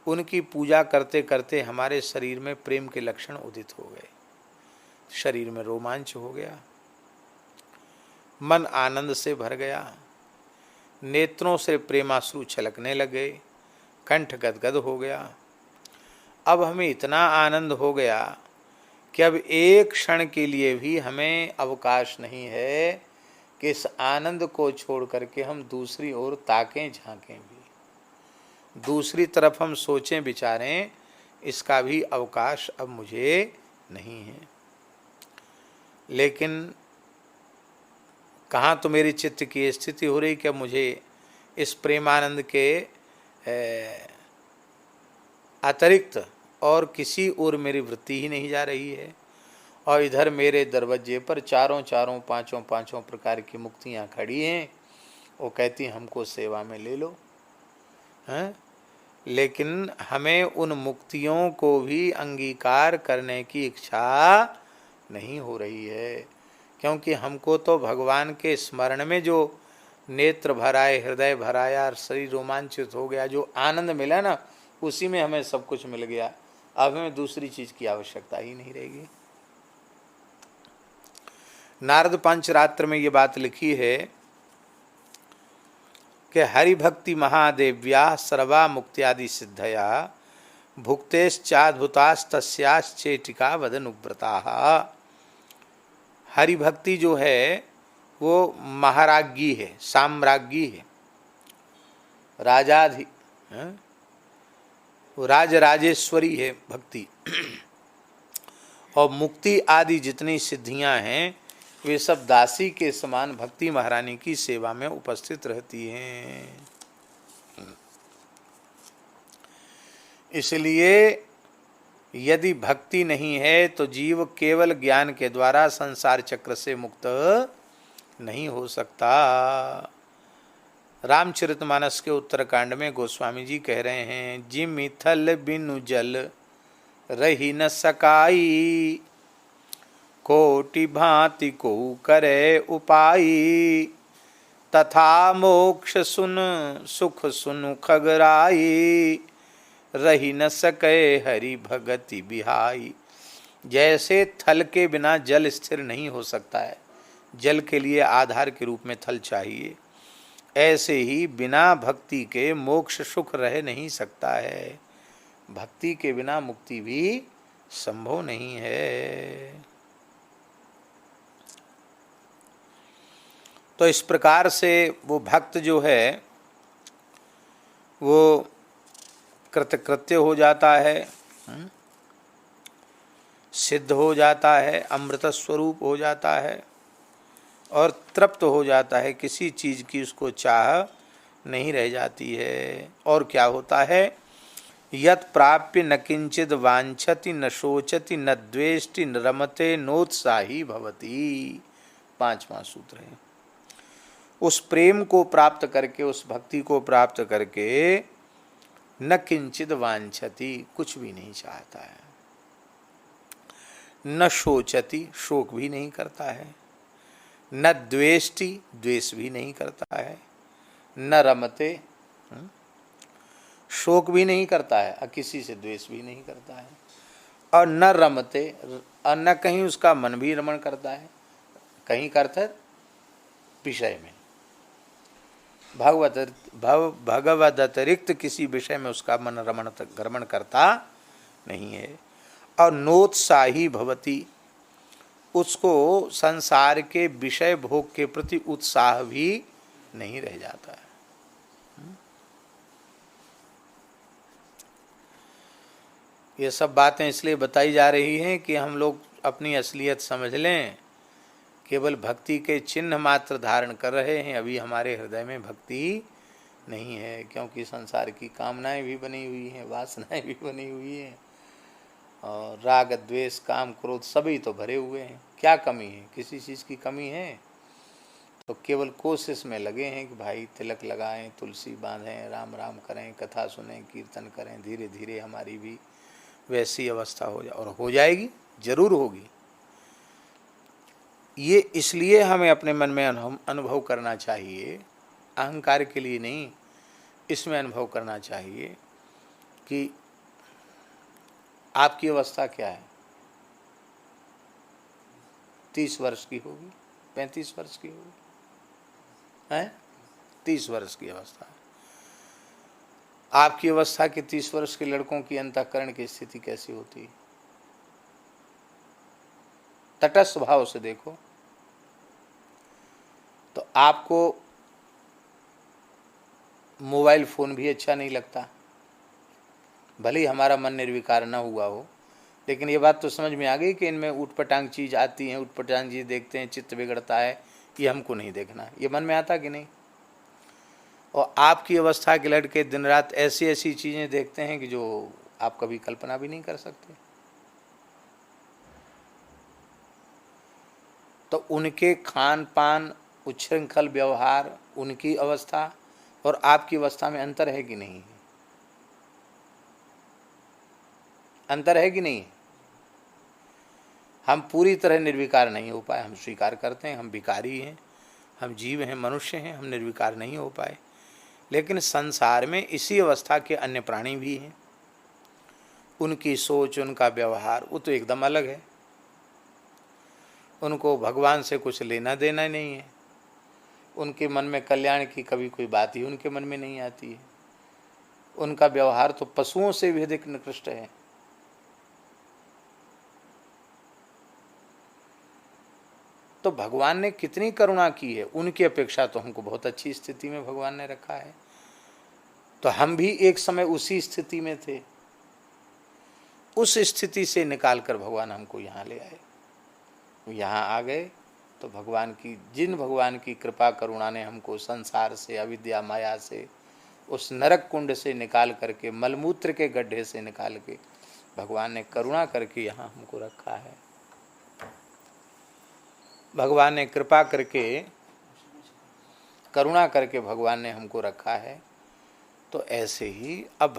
उनकी पूजा करते करते हमारे शरीर में प्रेम के लक्षण उदित हो गए, शरीर में रोमांच हो गया, मन आनंद से भर गया, नेत्रों से प्रेमाश्रु छलकने लगे, कंठ गदगद हो गया। अब हमें इतना आनंद हो गया कि अब एक क्षण के लिए भी हमें अवकाश नहीं है कि इस आनंद को छोड़ करके हम दूसरी ओर ताकें झांकें भी, दूसरी तरफ हम सोचें विचारें, इसका भी अवकाश अब मुझे नहीं है। लेकिन कहाँ तो मेरी चित्त की स्थिति हो रही कि अब मुझे इस प्रेमानंद के अतिरिक्त और किसी ओर मेरी वृत्ति ही नहीं जा रही है, और इधर मेरे दरवाजे पर चारों चारों पांचों पांचों प्रकार की मुक्तियाँ खड़ी हैं, वो कहती हमको सेवा में ले लो हैं। लेकिन हमें उन मुक्तियों को भी अंगीकार करने की इच्छा नहीं हो रही है, क्योंकि हमको तो भगवान के स्मरण में जो नेत्र भराए, हृदय भराया, शरीर रोमांचित हो गया, जो आनंद मिला ना, उसी में हमें सब कुछ मिल गया। अब हमें दूसरी चीज की आवश्यकता ही नहीं रहेगी। नारद पंचरात्र में ये बात लिखी है कि हरि भक्ति महादेव्या सर्वा मुक्त्यादि सिद्धया भुक्तेश्चाद्भुतास्तस्याश्चेटिका वदनुव्रताः। हरि भक्ति जो है वो महाराज्ञी है, साम्राज्ञी है, राजाधि वो राजराजेश्वरी है भक्ति। और मुक्ति आदि जितनी सिद्धियां हैं वे सब दासी के समान भक्ति महारानी की सेवा में उपस्थित रहती हैं। इसलिए यदि भक्ति नहीं है तो जीव केवल ज्ञान के द्वारा संसार चक्र से मुक्त नहीं हो सकता। रामचरितमानस के उत्तरकांड में गोस्वामी जी कह रहे हैं, जिमि थल बिनु जल रही न सकाई, कोटि भांति को करे उपाई, तथा मोक्ष सुन सुख सुनु खगराई, रही न सके हरि भगति बिहाई। जैसे थल के बिना जल स्थिर नहीं हो सकता है, जल के लिए आधार के रूप में थल चाहिए, ऐसे ही बिना भक्ति के मोक्ष सुख रह नहीं सकता है। भक्ति के बिना मुक्ति भी संभव नहीं है। तो इस प्रकार से वो भक्त जो है वो कृतकृत्य हो जाता है, सिद्ध हो जाता है, अमृत स्वरूप हो जाता है और तृप्त हो जाता है, किसी चीज की उसको चाह नहीं रह जाती है। और क्या होता है, यत् प्राप्य न किंचित वांछति न शोचति न द्वेष्टि न रमते नोत्साही भवति। 5वां सूत्र है। उस प्रेम को प्राप्त करके, उस भक्ति को प्राप्त करके न किंचित वांछति, कुछ भी नहीं चाहता है, न शोचति, शोक भी नहीं करता है, न द्वेष्टि, द्वेष भी नहीं करता है, न रमते, शोक भी नहीं करता है और किसी से द्वेष भी नहीं करता है, और न रमते, और न कहीं उसका मन भी रमण करता है, कहीं करता है विषय में, भगवत अतिरिक्त किसी विषय में उसका मन रमण करता नहीं है। और नोत्साही भवति, उसको संसार के विषय भोग के प्रति उत्साह भी नहीं रह जाता है। ये सब बातें इसलिए बताई जा रही हैं कि हम लोग अपनी असलियत समझ लें। केवल भक्ति के चिन्ह मात्र धारण कर रहे हैं, अभी हमारे हृदय में भक्ति नहीं है, क्योंकि संसार की कामनाएं भी बनी हुई हैं, वासनाएं भी बनी हुई हैं, और राग द्वेष काम क्रोध सभी तो भरे हुए हैं। क्या कमी है? किसी चीज़ की कमी है? तो केवल कोशिश में लगे हैं कि भाई तिलक लगाएं, तुलसी बांधें, राम राम करें, कथा सुनें, कीर्तन करें, धीरे धीरे हमारी भी वैसी अवस्था हो जाए, और हो जाएगी, जरूर होगी। ये इसलिए हमें अपने मन में अनुभव करना चाहिए, अहंकार के लिए नहीं, इसमें अनुभव करना चाहिए कि आपकी अवस्था क्या है। 30 वर्ष की होगी, 35 वर्ष की होगी, हैं? 30 वर्ष की अवस्था है। आपकी अवस्था के 30 वर्ष के लड़कों की अंतःकरण की स्थिति कैसी होती है? तटस्थ भाव से देखो तो आपको मोबाइल फोन भी अच्छा नहीं लगता, भले ही हमारा मन निर्विकार न हुआ हो, लेकिन ये बात तो समझ में आ गई कि इनमें उटपटांग चीज आती हैं, उटपटांग चीज देखते हैं, चित्त बिगड़ता है, ये हमको नहीं देखना। ये मन में आता कि नहीं? और आपकी अवस्था के लड़के दिन रात ऐसी ऐसी चीजें देखते हैं कि जो आप कभी कल्पना भी नहीं कर सकते। तो उनके खान पान, उच्छृंखल व्यवहार, उनकी अवस्था और आपकी अवस्था में अंतर है कि नहीं? अंतर है कि नहीं? हम पूरी तरह निर्विकार नहीं हो पाए, हम स्वीकार करते हैं, हम विकारी हैं, हम जीव हैं, मनुष्य हैं, हम निर्विकार नहीं हो पाए। लेकिन संसार में इसी अवस्था के अन्य प्राणी भी हैं, उनकी सोच, उनका व्यवहार वो तो एकदम अलग है। उनको भगवान से कुछ लेना देना नहीं है, उनके मन में कल्याण की कभी कोई बात ही उनके मन में नहीं आती है। उनका व्यवहार तो पशुओं से भी अधिक निकृष्ट है। तो भगवान ने कितनी करुणा की है, उनकी अपेक्षा तो हमको बहुत अच्छी स्थिति में भगवान ने रखा है। तो हम भी एक समय उसी स्थिति में थे, उस स्थिति से निकालकर भगवान हमको यहाँ ले आए। यहाँ आ गए तो जिन भगवान की कृपा करुणा ने हमको संसार से, अविद्या माया से, उस नरक कुंड से निकाल करके, मलमूत्र के गड्ढे से निकाल के भगवान ने करुणा करके यहाँ हमको रखा है। भगवान ने कृपा करके, करुणा करके भगवान ने हमको रखा है। तो ऐसे ही अब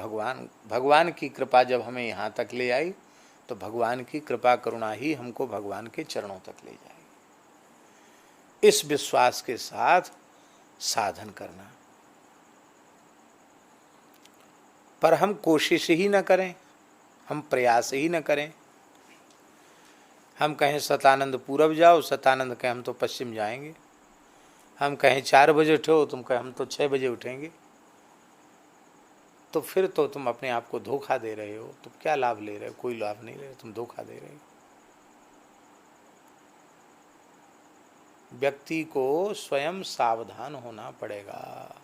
भगवान की कृपा जब हमें यहाँ तक ले आई, तो भगवान की कृपा करुणा ही हमको भगवान के चरणों तक ले जाएगी। इस विश्वास के साथ साधन करना। पर हम कोशिश ही न करें, हम प्रयास ही न करें। हम कहें सतानंद पूरब जाओ, सतानंद कहें हम तो पश्चिम जाएंगे। हम कहें 4 बजे उठो, तुम कहें हम तो 6 बजे उठेंगे। तो फिर तो तुम अपने आप को धोखा दे रहे हो। तुम क्या लाभ ले रहे हो? कोई लाभ नहीं ले रहे, तुम धोखा दे रहे हो। व्यक्ति को स्वयं सावधान होना पड़ेगा।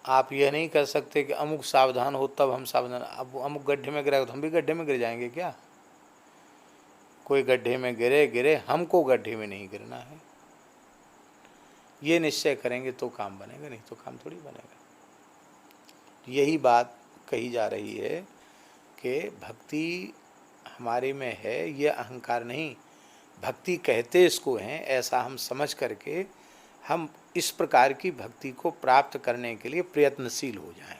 आप यह नहीं कर सकते कि अमुक सावधान हो तब हम सावधान। अब अमुक गड्ढे में गिरा तो हम भी गड्ढे में गिर जाएंगे क्या? कोई गड्ढे में गिरे, हमको गड्ढे में नहीं गिरना है। ये निश्चय करेंगे तो काम बनेगा, नहीं तो काम थोड़ी बनेगा। यही बात कही जा रही है कि भक्ति हमारे में है, ये अहंकार नहीं। भक्ति कहते इसको हैं, ऐसा हम समझ करके हम इस प्रकार की भक्ति को प्राप्त करने के लिए प्रयत्नशील हो जाएं।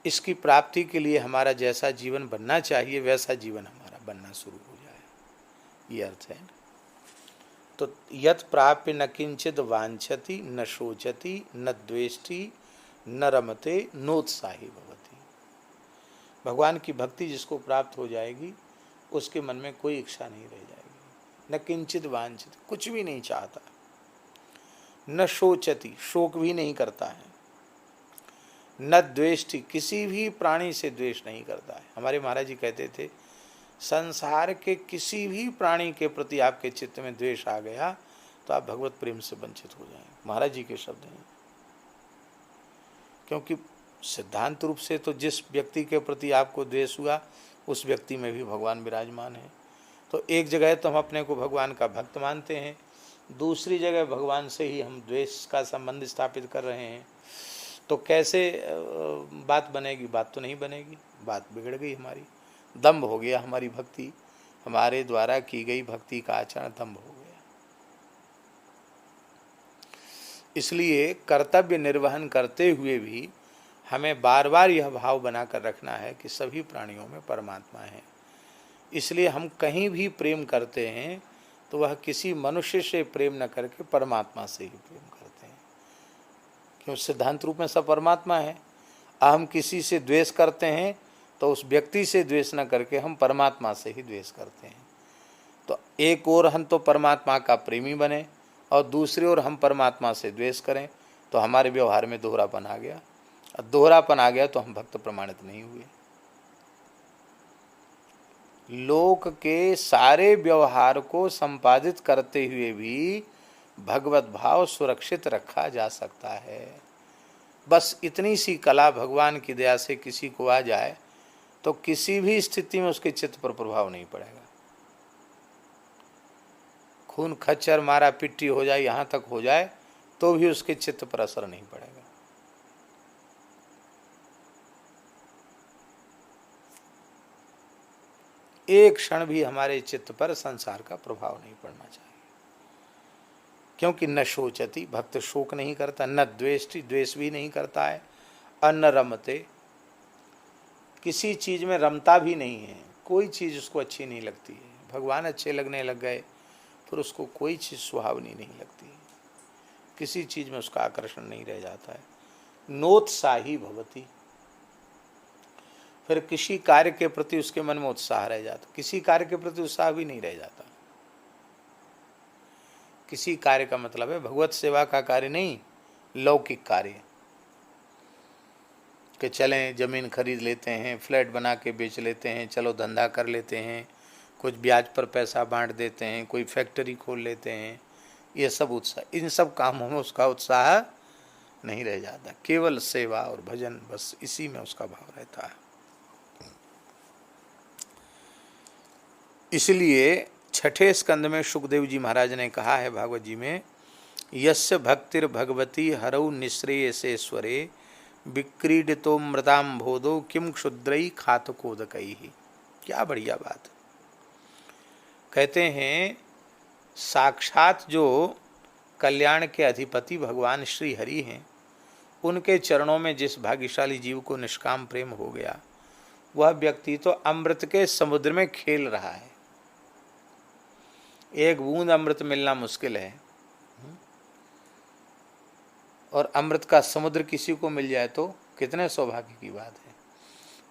इसकी प्राप्ति के लिए हमारा जैसा जीवन बनना चाहिए वैसा जीवन हमारा बनना शुरू हो जाए, ये अर्थ है। तो यत् प्राप्य न किंचित वांछति न शोचति न द्वेष्टि न रमते नोत्साही भवति। भगवान की भक्ति जिसको प्राप्त हो जाएगी उसके मन में कोई इच्छा नहीं रह जाएगी। न किंचित वांछित, कुछ भी नहीं चाहता। न शोचति, शोक भी नहीं करता है। न द्वेष्टि, किसी भी प्राणी से द्वेष नहीं करता है। हमारे महाराज जी कहते थे, संसार के किसी भी प्राणी के प्रति आपके चित्त में द्वेष आ गया तो आप भगवत प्रेम से वंचित हो जाएंगे। महाराज जी के शब्द हैं। क्योंकि सिद्धांत रूप से तो जिस व्यक्ति के प्रति आपको द्वेष हुआ उस व्यक्ति में भी भगवान विराजमान है। तो एक जगह तो हम अपने को भगवान का भक्त मानते हैं, दूसरी जगह भगवान से ही हम द्वेष का संबंध स्थापित कर रहे हैं, तो कैसे बात बनेगी? बात तो नहीं बनेगी, बात बिगड़ गई हमारी, दंभ हो गया हमारी भक्ति, हमारे द्वारा की गई भक्ति का आचरण दंभ हो गया। इसलिए कर्तव्य निर्वहन करते हुए भी हमें बार बार यह भाव बनाकर रखना है कि सभी प्राणियों में परमात्मा है। इसलिए हम कहीं भी प्रेम करते हैं तो वह किसी मनुष्य से प्रेम न करके परमात्मा से ही प्रेम करते हैं, क्यों? सिद्धांत रूप में सब परमात्मा है। हम किसी से द्वेष करते हैं तो उस व्यक्ति से द्वेष न करके हम परमात्मा से ही द्वेष करते हैं। तो एक ओर हम तो परमात्मा का प्रेमी बने और दूसरी ओर हम परमात्मा से द्वेष करें, तो हमारे व्यवहार में दोहरापन आ गया। और दोहरापन आ गया तो हम भक्त प्रमाणित नहीं हुए। लोक के सारे व्यवहार को संपादित करते हुए भी भगवत भाव सुरक्षित रखा जा सकता है। बस इतनी सी कला भगवान की दया से किसी को आ जाए तो किसी भी स्थिति में उसके चित्त पर प्रभाव नहीं पड़ेगा। खून खच्चर मारा पिट्टी हो जाए, यहाँ तक हो जाए, तो भी उसके चित्त पर असर नहीं पड़ेगा। एक क्षण भी हमारे चित्त पर संसार का प्रभाव नहीं पड़ना चाहिए, क्योंकि न शोचति, भक्त शोक नहीं करता, न द्वेष्टि, द्वेष भी नहीं करता है, और न रमते, किसी चीज में रमता भी नहीं है। कोई चीज उसको अच्छी नहीं लगती है। भगवान अच्छे लगने लग गए फिर उसको कोई चीज सुहावनी नहीं लगती है, किसी चीज में उसका आकर्षण नहीं रह जाता है। नोत्साही भवति, फिर किसी कार्य के प्रति उसके मन में उत्साह रह जाता, किसी कार्य के प्रति उत्साह भी नहीं रह जाता। किसी कार्य का मतलब है भगवत सेवा का कार्य नहीं, लौकिक कार्य, कि चलें जमीन खरीद लेते हैं, फ्लैट बना के बेच लेते हैं, चलो धंधा कर लेते हैं, कुछ ब्याज पर पैसा बांट देते हैं, कोई फैक्ट्री खोल लेते हैं, ये सब उत्साह, इन सब कामों में उसका उत्साह नहीं रह जाता। केवल सेवा और भजन, बस इसी में उसका भाव रहता है। इसलिए छठे स्कंद में सुखदेव जी महाराज ने कहा है भागवत जी में, यस्य भक्तिर भगवती हरौ निःश्रेयसेश्वरे विक्रीडितो मृताम भोदो किम क्षुद्रई खातकोदकई। क्या बढ़िया बात। कहते हैं साक्षात जो कल्याण के अधिपति भगवान श्री हरि हैं, उनके चरणों में जिस भाग्यशाली जीव को निष्काम प्रेम हो गया, वह व्यक्ति तो अमृत के समुद्र में खेल रहा है। एक बूंद अमृत मिलना मुश्किल है, और अमृत का समुद्र किसी को मिल जाए तो कितने सौभाग्य की बात है।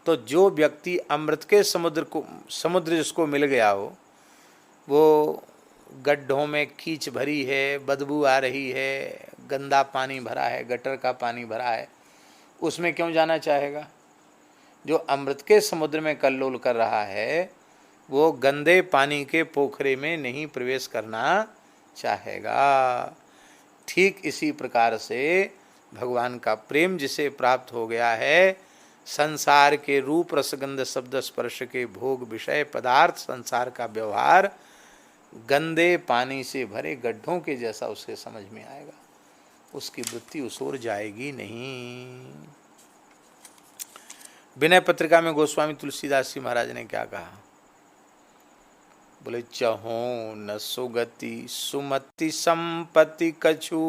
तो जो व्यक्ति अमृत के समुद्र जिसको मिल गया हो, वो गड्ढों में कीच भरी है, बदबू आ रही है, गंदा पानी भरा है, गटर का पानी भरा है, उसमें क्यों जाना चाहेगा? जो अमृत के समुद्र में कल्लोल कर रहा है, वो गंदे पानी के पोखरे में नहीं प्रवेश करना चाहेगा। ठीक इसी प्रकार से भगवान का प्रेम जिसे प्राप्त हो गया है, संसार के रूप रसगंध शब्द स्पर्श के भोग विषय पदार्थ, संसार का व्यवहार गंदे पानी से भरे गड्ढों के जैसा उसके समझ में आएगा, उसकी वृत्ति उस ओर जाएगी नहीं। विनय पत्रिका में गोस्वामी तुलसीदास जी महाराज ने क्या कहा? बोले, चहो न सुगति सुमति संपत्ति कछु,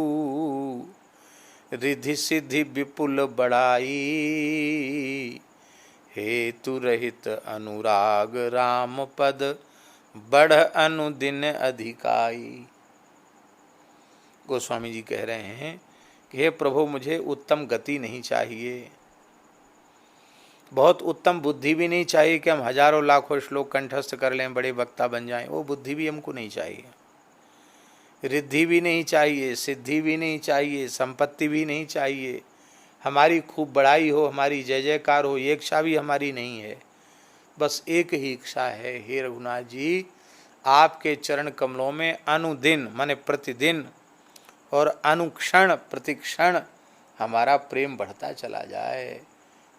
रिधि सिद्धि विपुल बड़ाई, हेतु रहित अनुराग राम पद, बढ़ अनुदिन अधिकाई। गोस्वामी जी कह रहे हैं कि हे प्रभु, मुझे उत्तम गति नहीं चाहिए, बहुत उत्तम बुद्धि भी नहीं चाहिए कि हम हजारों लाखों श्लोक कंठस्थ कर लें, बड़े वक्ता बन जाएं, वो बुद्धि भी हमको नहीं चाहिए। रिद्धि भी नहीं चाहिए, सिद्धि भी नहीं चाहिए, संपत्ति भी नहीं चाहिए, हमारी खूब बड़ाई हो, हमारी जय जयकार हो, ये इच्छा भी हमारी नहीं है। बस एक ही इच्छा है, हे रघुनाथ जी, आपके चरण कमलों में अनुदिन माने प्रतिदिन और अनुक्षण प्रतिक्षण हमारा प्रेम बढ़ता चला जाए,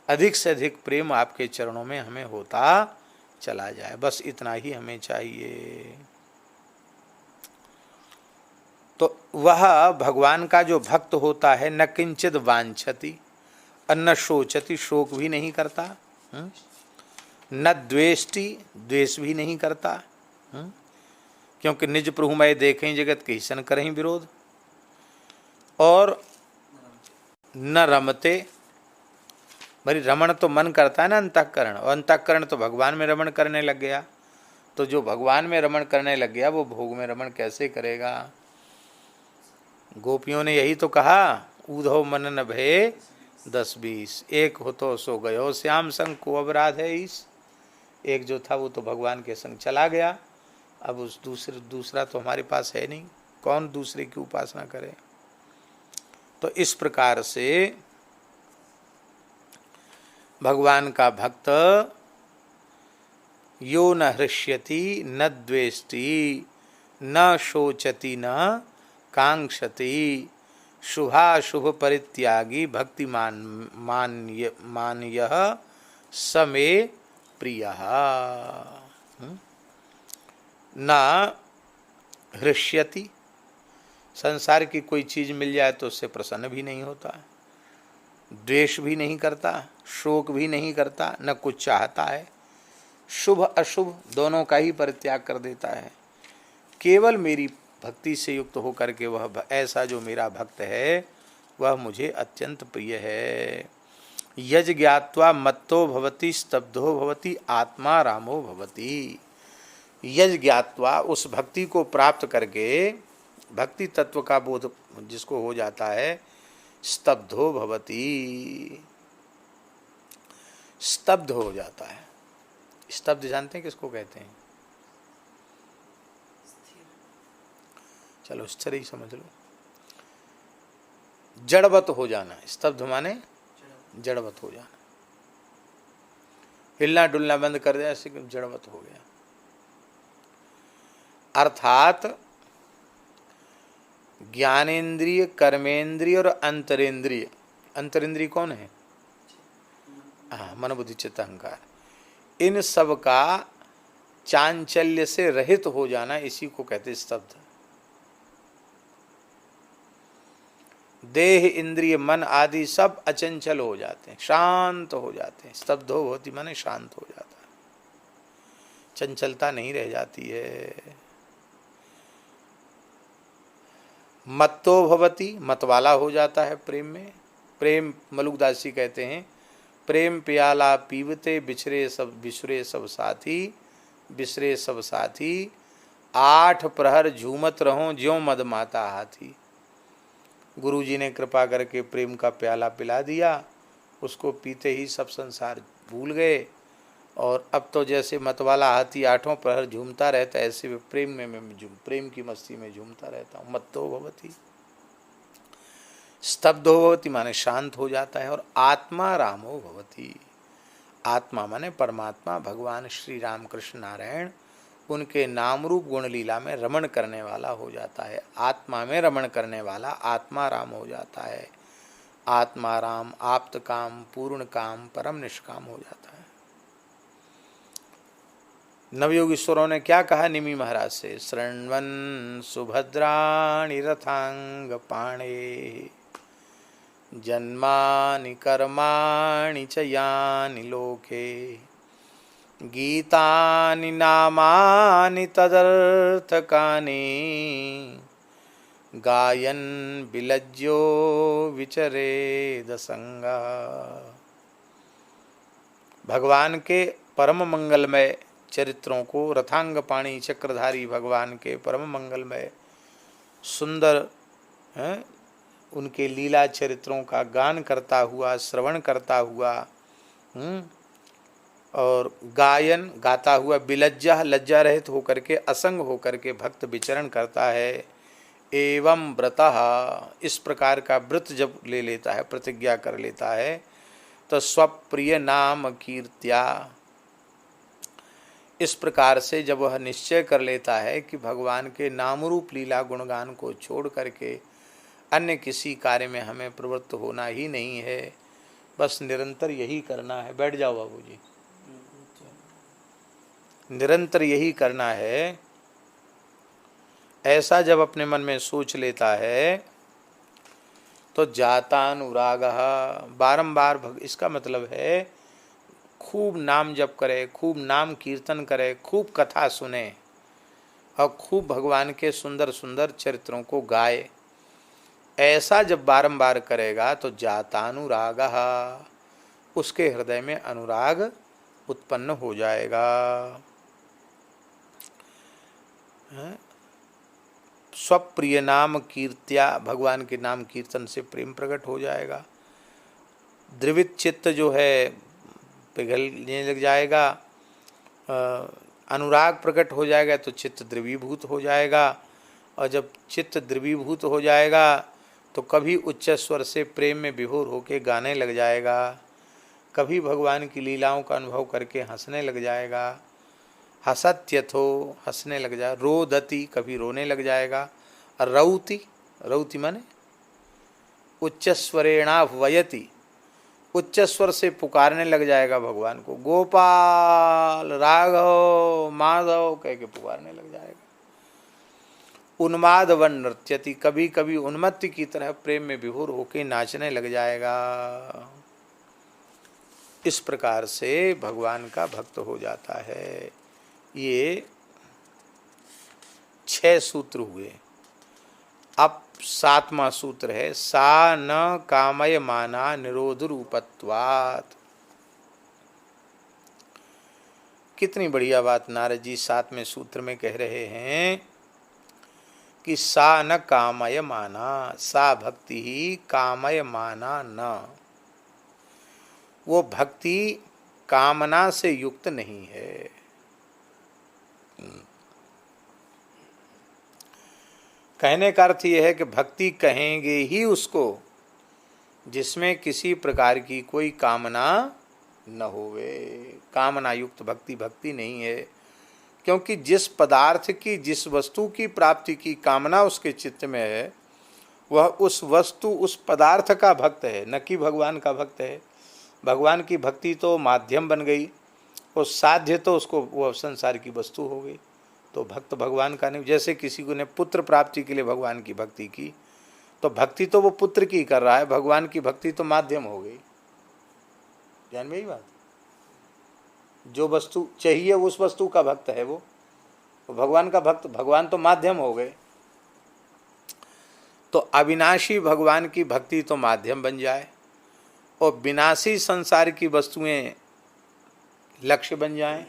अधिक से अधिक प्रेम आपके चरणों में हमें होता चला जाए, बस इतना ही हमें चाहिए। तो वह भगवान का जो भक्त होता है न किंचित वांछति और न शोचति, शोक भी नहीं करता, न द्वेष्टि, द्वेष भी नहीं करता, क्योंकि निज प्रभुमय देखें जगत के सन करें विरोध, और न रमते, भाई रमण तो मन करता है ना अंतःकरण, और अंतःकरण तो भगवान में रमण करने लग गया, तो जो भगवान में रमण करने लग गया वो भोग में रमण कैसे करेगा। गोपियों ने यही तो कहा, ऊधो मन न भय 10-20, एक हो तो सो गयो श्याम संग को अपराध है इस। एक जो था वो तो भगवान के संग चला गया, अब उस दूसरा तो हमारे पास है नहीं, कौन दूसरे की उपासना करे। तो इस प्रकार से भगवान का भक्त यो न हृष्यति न द्वेष्टि न शोचति न कांक्षति, शुभाशुभ परित्यागी भक्ति मान्य समे प्रिय, न हृष्यति, संसार की कोई चीज मिल जाए तो उससे प्रसन्न भी नहीं होता, द्वेष भी नहीं करता, शोक भी नहीं करता, न कुछ चाहता है, शुभ अशुभ दोनों का ही परित्याग कर देता है। केवल मेरी भक्ति से युक्त होकर के वह ऐसा जो मेरा भक्त है वह मुझे अत्यंत प्रिय है। यज ज्ञात्वा मत्तो भवति स्तब्धो भवति आत्मा रामो भवति, यज ज्ञात्वा उस भक्ति को प्राप्त करके, भक्ति तत्व का बोध जिसको हो जाता है, स्तब्धो भवति, स्तब्ध हो जाता है। स्तब्ध जानते हैं किसको कहते हैं? चलो स्थिर ही समझ लो, जड़वत हो जाना। स्तब्ध माने जड़वत हो जाना, हिलना डुलना बंद कर दिया, ऐसे जड़वत हो गया। अर्थात ज्ञानेन्द्रिय, कर्मेंद्रिय और अंतरेंद्रिय, अंतरेंद्रिय कौन है? हाँ, मन बुद्धि चित्त अहंकार, इन सब का चांचल्य से रहित हो जाना, इसी को कहते स्तब्ध। देह इंद्रिय मन आदि सब अचंचल हो जाते हैं, शांत हो जाते हैं। स्तब्धो भवति माने शांत हो जाता है, चंचलता नहीं रह जाती है। मत्तो भवति, मतवाला हो जाता है प्रेम में। प्रेम मलुकदासी कहते हैं, प्रेम प्याला पीवते बिछरे सब साथी, बिसरे सब साथी, 8 प्रहर झूमत रहो ज्यों मद माता हाथी। गुरु जी ने कृपा करके प्रेम का प्याला पिला दिया, उसको पीते ही सब संसार भूल गए, और अब तो जैसे मतवाला हाथी 8 प्रहर झूमता रहता है, ऐसे प्रेम में मैं प्रेम की मस्ती में झूमता रहता हूँ। मत्तो भवति, स्तब्धो भवति माने शांत हो जाता है। और आत्मा रामो भवति, आत्मा माने परमात्मा भगवान श्री राम कृष्ण नारायण, उनके नाम रूप गुण लीला में रमण करने वाला हो जाता है। आत्मा में रमण करने वाला आत्मा राम हो जाता है। आत्मा राम आप्त काम पूर्ण काम परम निष्काम हो जाता है। नवयोगीश्वरों ने क्या कहा निमि महाराज से? शृण्वन् सुभद्राणि रथांग पाणे, जन्मानि कर्माणि च यानि लोके, गीतानि नामानि तदर्थकानि, गायन् विलज्यो विचरेद संगा। भगवान के परम मंगलमय चरित्रों को, रथांग पाणी चक्रधारी भगवान के परम मंगलमय सुंदर हैं उनके लीला चरित्रों का गान करता हुआ, श्रवण करता हुआ, और गायन गाता हुआ, बिलज्जा लज्जा रहित होकर के, असंग होकर के भक्त विचरण करता है। एवं व्रतः, इस प्रकार का व्रत जब ले लेता है, प्रतिज्ञा कर लेता है, तो स्वप्रिय नाम कीर्त्या, इस प्रकार से जब वह निश्चय कर लेता है कि भगवान के नाम रूप लीला गुणगान को छोड़ करके अन्य किसी कार्य में हमें प्रवृत्त होना ही नहीं है, बस निरंतर यही करना है। बैठ जाओ बाबूजी, निरंतर यही करना है, ऐसा जब अपने मन में सोच लेता है तो जातानुराग, बारंबार इसका मतलब है खूब नाम जप करे, खूब नाम कीर्तन करे, खूब कथा सुने और खूब भगवान के सुंदर सुंदर चरित्रों को गाए। ऐसा जब बारंबार करेगा तो जातानुराग, उसके हृदय में अनुराग उत्पन्न हो जाएगा। स्वप्रिय नाम कीर्त्या, भगवान के नाम कीर्तन से प्रेम प्रकट हो जाएगा। द्रवित चित्त जो है पिघलने लग जाएगा, अनुराग प्रकट हो जाएगा तो चित्त द्रवीभूत हो जाएगा। और जब चित्त द्रवीभूत हो जाएगा तो कभी उच्च स्वर से प्रेम में विभोर होकर गाने लग जाएगा, कभी भगवान की लीलाओं का अनुभव करके हंसने लग जाएगा। हसत्यथो, हंसने लग जाए। रोदति, कभी रोने लग जाएगा। और रौति, रौति माने उच्च स्वरेणा वयति, उच्च स्वर से पुकारने लग जाएगा भगवान को। गोपाल, राघव, माधव कह के पुकारने लग जाएगा। उन्माद वन नृत्यति, कभी कभी उन्मत्त की तरह प्रेम में विभोर होकर नाचने लग जाएगा। इस प्रकार से भगवान का भक्त हो जाता है। ये 6 सूत्र हुए। अब 7वां सूत्र है, सा न कामय माना निरोध रूपत्वात्। कितनी बढ़िया बात नारद जी 7वें सूत्र में कह रहे हैं कि सा न कामय माना, सा भक्ति ही कामय माना न, वो भक्ति कामना से युक्त नहीं है। कहने का अर्थ यह है कि भक्ति कहेंगे ही उसको जिसमें किसी प्रकार की कोई कामना न होवे। कामना युक्त भक्ति भक्ति नहीं है, क्योंकि जिस पदार्थ की, जिस वस्तु की प्राप्ति की कामना उसके चित्त में है, वह उस वस्तु, उस पदार्थ का भक्त है, न कि भगवान का भक्त है। भगवान की भक्ति तो माध्यम बन गई, और साध्य तो उसको वह संसार की वस्तु हो गई, तो भक्त भगवान का नहीं। जैसे किसी को ने पुत्र प्राप्ति के लिए भगवान की भक्ति की, तो भक्ति तो वो पुत्र की कर रहा है, भगवान की भक्ति तो माध्यम हो गई। ध्यान में ही बात, जो वस्तु चाहिए उस वस्तु का भक्त है वो, तो भगवान का भक्त, भगवान तो माध्यम हो गए। तो अविनाशी भगवान की भक्ति तो माध्यम बन जाए और विनाशी संसार की वस्तुएं लक्ष्य बन जाएं,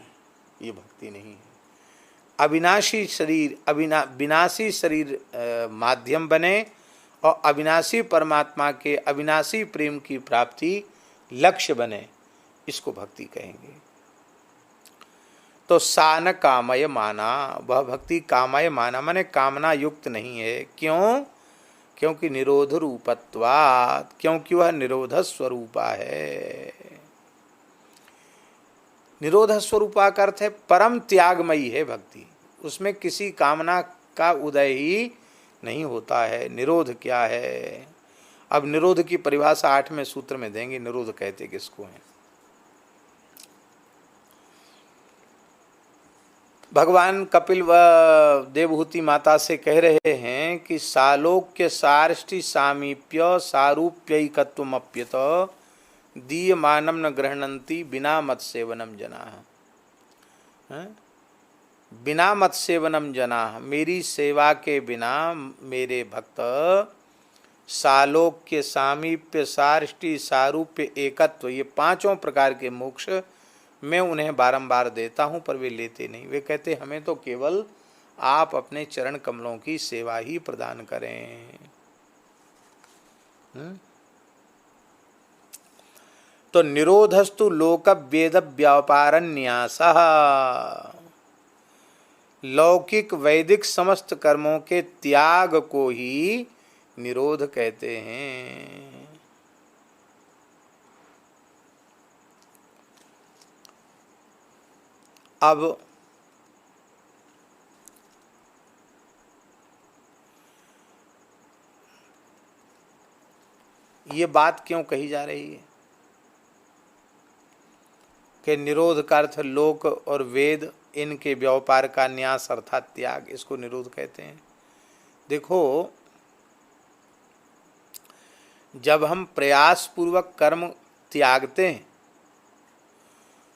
ये भक्ति नहीं है। अविनाशी शरीर, विनाशी शरीर माध्यम बने और अविनाशी परमात्मा के अविनाशी प्रेम की प्राप्ति लक्ष्य बने, इसको भक्ति कहेंगे। तो सा न कामय माना, वह भक्ति कामय माना माने कामना युक्त नहीं है। क्यों? क्योंकि निरोध रूपत्वात्, क्योंकि वह निरोध स्वरूपा है। निरोध स्वरूपा का अर्थ है परम त्यागमयी है भक्ति, उसमें किसी कामना का उदय ही नहीं होता है। निरोध क्या है? अब निरोध की परिभाषा 8वें सूत्र में देंगे। निरोध कहते किसको हैं? भगवान कपिल व देवहूति माता से कह रहे हैं कि सालोक्य सार्ष्टि सामीप्य सारूप्यैकत्वमप्यत दीयमानम न गृह्णन्ति बिना मत सेवनम जनाः। बिना मत सेवनम जनाः, मेरी सेवा के बिना मेरे भक्त सालोक्य सामीप्य सार्ष्टि सारूप्य एकत्व, ये 5 प्रकार के मोक्ष मैं उन्हें बारंबार देता हूँ, पर वे लेते नहीं। वे कहते हमें तो केवल आप अपने चरण कमलों की सेवा ही प्रदान करें। तो निरोधस्तु लोक वेद व्यापारन्यासः, लौकिक वैदिक समस्त कर्मों के त्याग को ही निरोध कहते हैं। अब ये बात क्यों कही जा रही है कि निरोध का अर्थ लोक और वेद, इनके व्यापार का न्यास अर्थात त्याग, इसको निरोध कहते हैं। देखो, जब हम प्रयास पूर्वक कर्म त्यागते हैं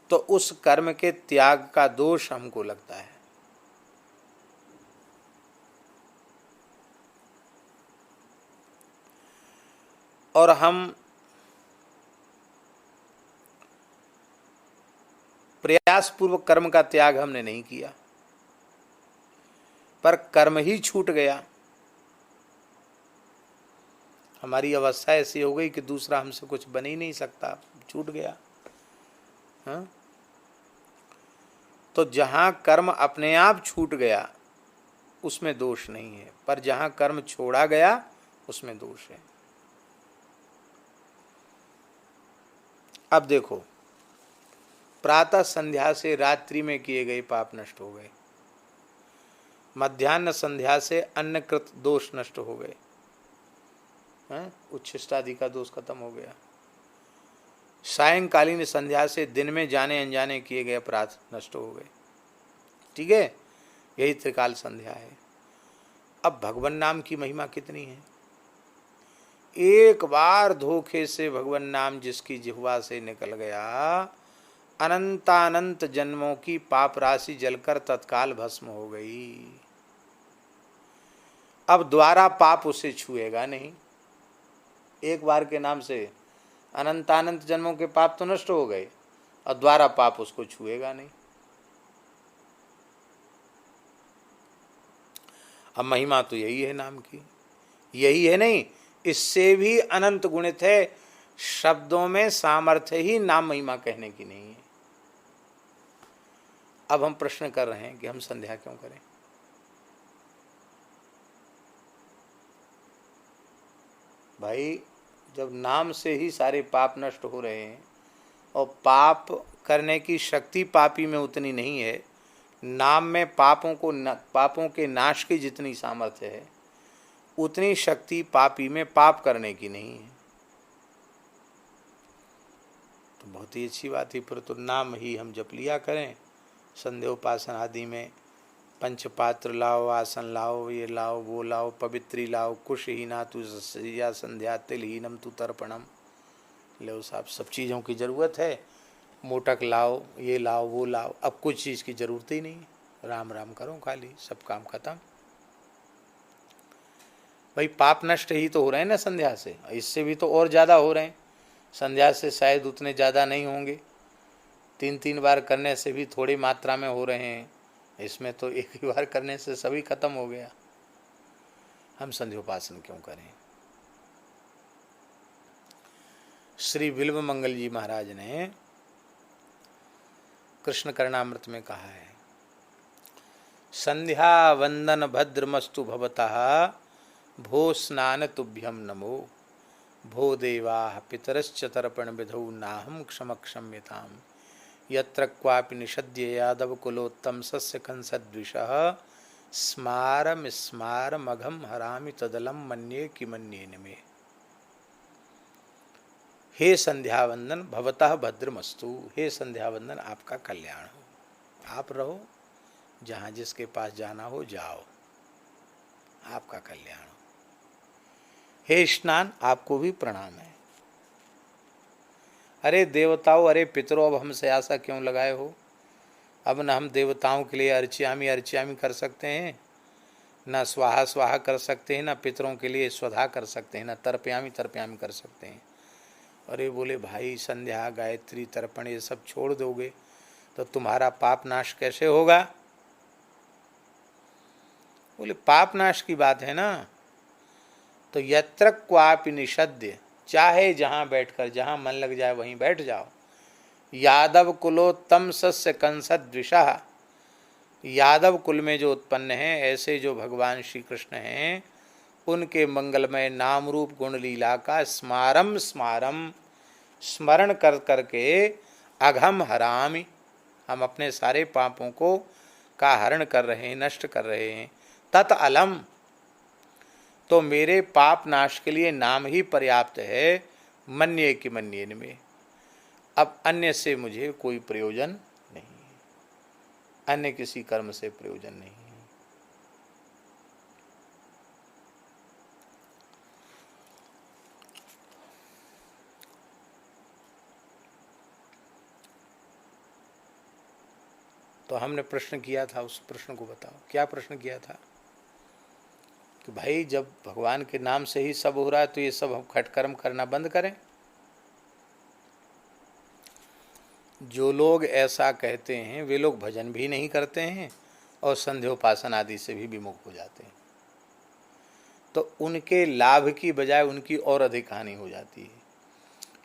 तो उस कर्म के त्याग का दोष हमको लगता है। और हम प्रयास पूर्वक कर्म का त्याग हमने नहीं किया, पर कर्म ही छूट गया। हमारी अवस्था ऐसी हो गई कि दूसरा हमसे कुछ बन ही नहीं सकता, छूट गया। हाँ? तो जहाँ कर्म अपने आप छूट गया उसमें दोष नहीं है, पर जहाँ कर्म छोड़ा गया उसमें दोष है। अब देखो, प्रातः संध्या से रात्रि में किए गए पाप नष्ट हो गए, मध्याह्न संध्या से अन्नकृत दोष नष्ट हो गए, उच्छिष्टादि का दोष खत्म हो गया, सायंकालीन संध्या से दिन में जाने अनजाने किए गए अपराध नष्ट हो गए। ठीक है, यही त्रिकाल संध्या है। अब भगवान नाम की महिमा कितनी है। एक बार धोखे से भगवान नाम जिसकी जिह्वा से निकल गया, अनंतानंत जन्मों की पाप राशि जलकर तत्काल भस्म हो गई। अब द्वारा पाप उसे छुएगा नहीं। एक बार के नाम से अनंतानंत जन्मों के पाप तो नष्ट हो गए और द्वारा पाप उसको छुएगा नहीं। अब महिमा तो यही है नाम की, यही है नहीं, इससे भी अनंत गुणित है। शब्दों में सामर्थ्य ही नाम महिमा कहने की नहीं है। अब हम प्रश्न कर रहे हैं कि हम संध्या क्यों करें। भाई, जब नाम से ही सारे पाप नष्ट हो रहे हैं और पाप करने की शक्ति पापी में उतनी नहीं है, नाम में पापों के नाश की जितनी सामर्थ्य है उतनी शक्ति पापी में पाप करने की नहीं है, तो बहुत ही अच्छी बात है। फिर तो नाम ही हम जप लिया करें। संध्या उपासन आदि में पंचपात्र लाओ, आसन लाओ, ये लाओ, वो लाओ, पवित्री लाओ, कुश ही ना तू या संध्या तिल ही नम तू तर्पणम, लो साहब, सब चीज़ों की ज़रूरत है। मोटक लाओ, ये लाओ, वो लाओ, अब कुछ चीज़ की ज़रूरत ही नहीं। राम राम करो खाली, सब काम खत्म। भाई, पाप नष्ट ही तो हो रहे हैं ना संध्या से, इससे भी तो और ज़्यादा हो रहे हैं। संध्या से शायद उतने ज़्यादा नहीं होंगे, 3-3 बार करने से भी थोड़ी मात्रा में हो रहे हैं, इसमें तो एक ही बार करने से सभी खत्म हो गया। हम संध्या उपासन क्यों करें। श्री बिल्व मंगल जी महाराज ने कृष्ण करणामृत में कहा है, संध्या वंदन भद्रमस्तु भवतः भो स्नान तुभ्यम नमो भो देवा पितरश्च तर्पण विधौ नाहम क्षम क्षम्यताम यत्र क्वापि निषद्य यादव कुलोत्तम सस्य कंसद्विषः स्मारम स्मारमघम हरामि तदलम मन्ये कि मन्येन मे। हे संध्यावंदन भवतः भद्रमस्तु, हे संध्यावंदन आपका कल्याण हो, आप रहो, जहाँ जिसके पास जाना हो जाओ, आपका कल्याण हो। हे स्नान, आपको भी प्रणाम है। अरे देवताओं, अरे पितरों, अब हमसे आशा क्यों लगाए हो। अब न हम देवताओं के लिए अर्च्यामी अर्च्यामी कर सकते हैं, न स्वाहा स्वाहा कर सकते हैं, न पितरों के लिए स्वधा कर सकते हैं, न तर्पयामी तर्पयामी कर सकते हैं। अरे बोले भाई, संध्या गायत्री तर्पण ये सब छोड़ दोगे तो तुम्हारा पाप नाश कैसे होगा। बोले पाप नाश की बात है ना, तो यत्र क्वापि निषद्य, चाहे जहाँ बैठकर, जहाँ मन लग जाए वहीं बैठ जाओ। यादव कुलोत्तम सस्य कंसद्विषः, यादव कुल में जो उत्पन्न हैं, ऐसे जो भगवान श्री कृष्ण हैं, उनके मंगलमय नाम रूप गुण लीला का स्मारम स्मारम स्मरण कर करके अघम हरामि, हम अपने सारे पापों को का हरण कर रहे हैं, नष्ट कर रहे हैं। तत् अलम, तो मेरे पाप नाश के लिए नाम ही पर्याप्त है। मन्ये कि मन्येन में, अब अन्य से मुझे कोई प्रयोजन नहीं है, अन्य किसी कर्म से प्रयोजन नहीं है। हमने प्रश्न किया था, उस प्रश्न को बताओ। क्या प्रश्न किया था? कि भाई जब भगवान के नाम से ही सब हो रहा है तो ये सब हम खटकर्म करना बंद करें। जो लोग ऐसा कहते हैं वे लोग भजन भी नहीं करते हैं और संध्योपासन आदि से भी विमुख हो जाते हैं। तो उनके लाभ की बजाय उनकी और अधिक हानि हो जाती है।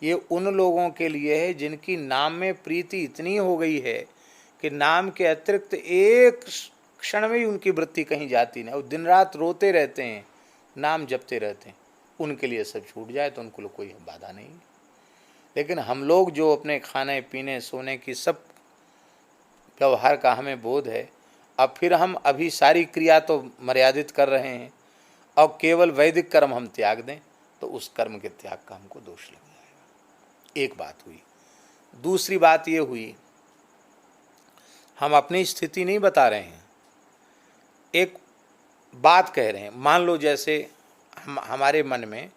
ये उन लोगों के लिए है जिनकी नाम में प्रीति इतनी हो गई है कि नाम के अतिरिक्त एक क्षण में ही उनकी वृत्ति कहीं जाती नहीं और दिन रात रोते रहते हैं, नाम जपते रहते हैं। उनके लिए सब छूट जाए तो उनको कोई बाधा नहीं। लेकिन हम लोग जो अपने खाने पीने सोने की सब व्यवहार का हमें बोध है, अब फिर हम अभी सारी क्रिया तो मर्यादित कर रहे हैं और केवल वैदिक कर्म हम त्याग दें तो उस कर्म के त्याग का हमको दोष लग जाएगा। एक बात हुई। दूसरी बात ये हुई, हम अपनी स्थिति नहीं बता रहे हैं, एक बात कह रहे हैं। मान लो जैसे हमारे मन में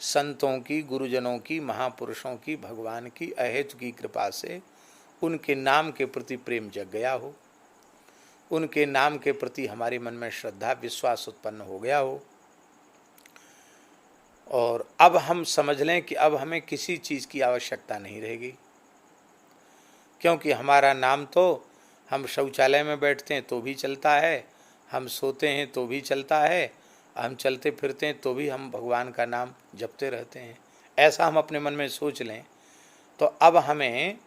संतों की, गुरुजनों की, महापुरुषों की, भगवान की अहेतु की कृपा से उनके नाम के प्रति प्रेम जग गया हो, उनके नाम के प्रति हमारे मन में श्रद्धा विश्वास उत्पन्न हो गया हो, और अब हम समझ लें कि अब हमें किसी चीज़ की आवश्यकता नहीं रहेगी, क्योंकि हमारा नाम तो, हम शौचालय में बैठते हैं तो भी चलता है, हम सोते हैं तो भी चलता है, हम चलते फिरते हैं तो भी हम भगवान का नाम जपते रहते हैं। ऐसा हम अपने मन में सोच लें तो अब हमें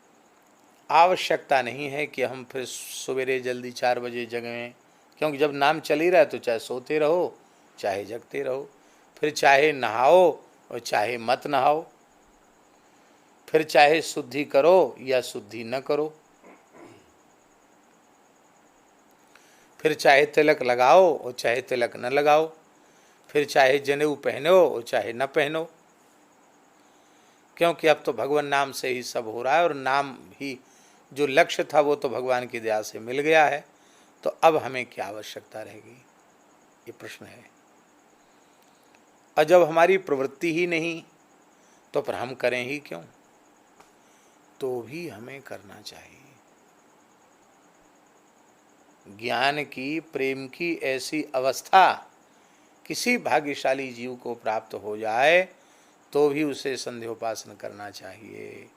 आवश्यकता नहीं है कि हम फिर सवेरे जल्दी 4 बजे जगें, क्योंकि जब नाम चल ही रहा है तो चाहे सोते रहो चाहे जगते रहो, फिर चाहे नहाओ और चाहे मत नहाओ, फिर चाहे शुद्धि करो या शुद्धि न करो, फिर चाहे तिलक लगाओ और चाहे तिलक न लगाओ, फिर चाहे जनेऊ पहनो और चाहे न पहनो, क्योंकि अब तो भगवान नाम से ही सब हो रहा है और नाम ही जो लक्ष्य था वो तो भगवान की दया से मिल गया है। तो अब हमें क्या आवश्यकता रहेगी, ये प्रश्न है। और जब हमारी प्रवृत्ति ही नहीं तो फिर हम करें ही क्यों? तो भी हमें करना चाहिए। ज्ञान की, प्रेम की ऐसी अवस्था किसी भाग्यशाली जीव को प्राप्त हो जाए तो भी उसे संध्योपासन करना चाहिए,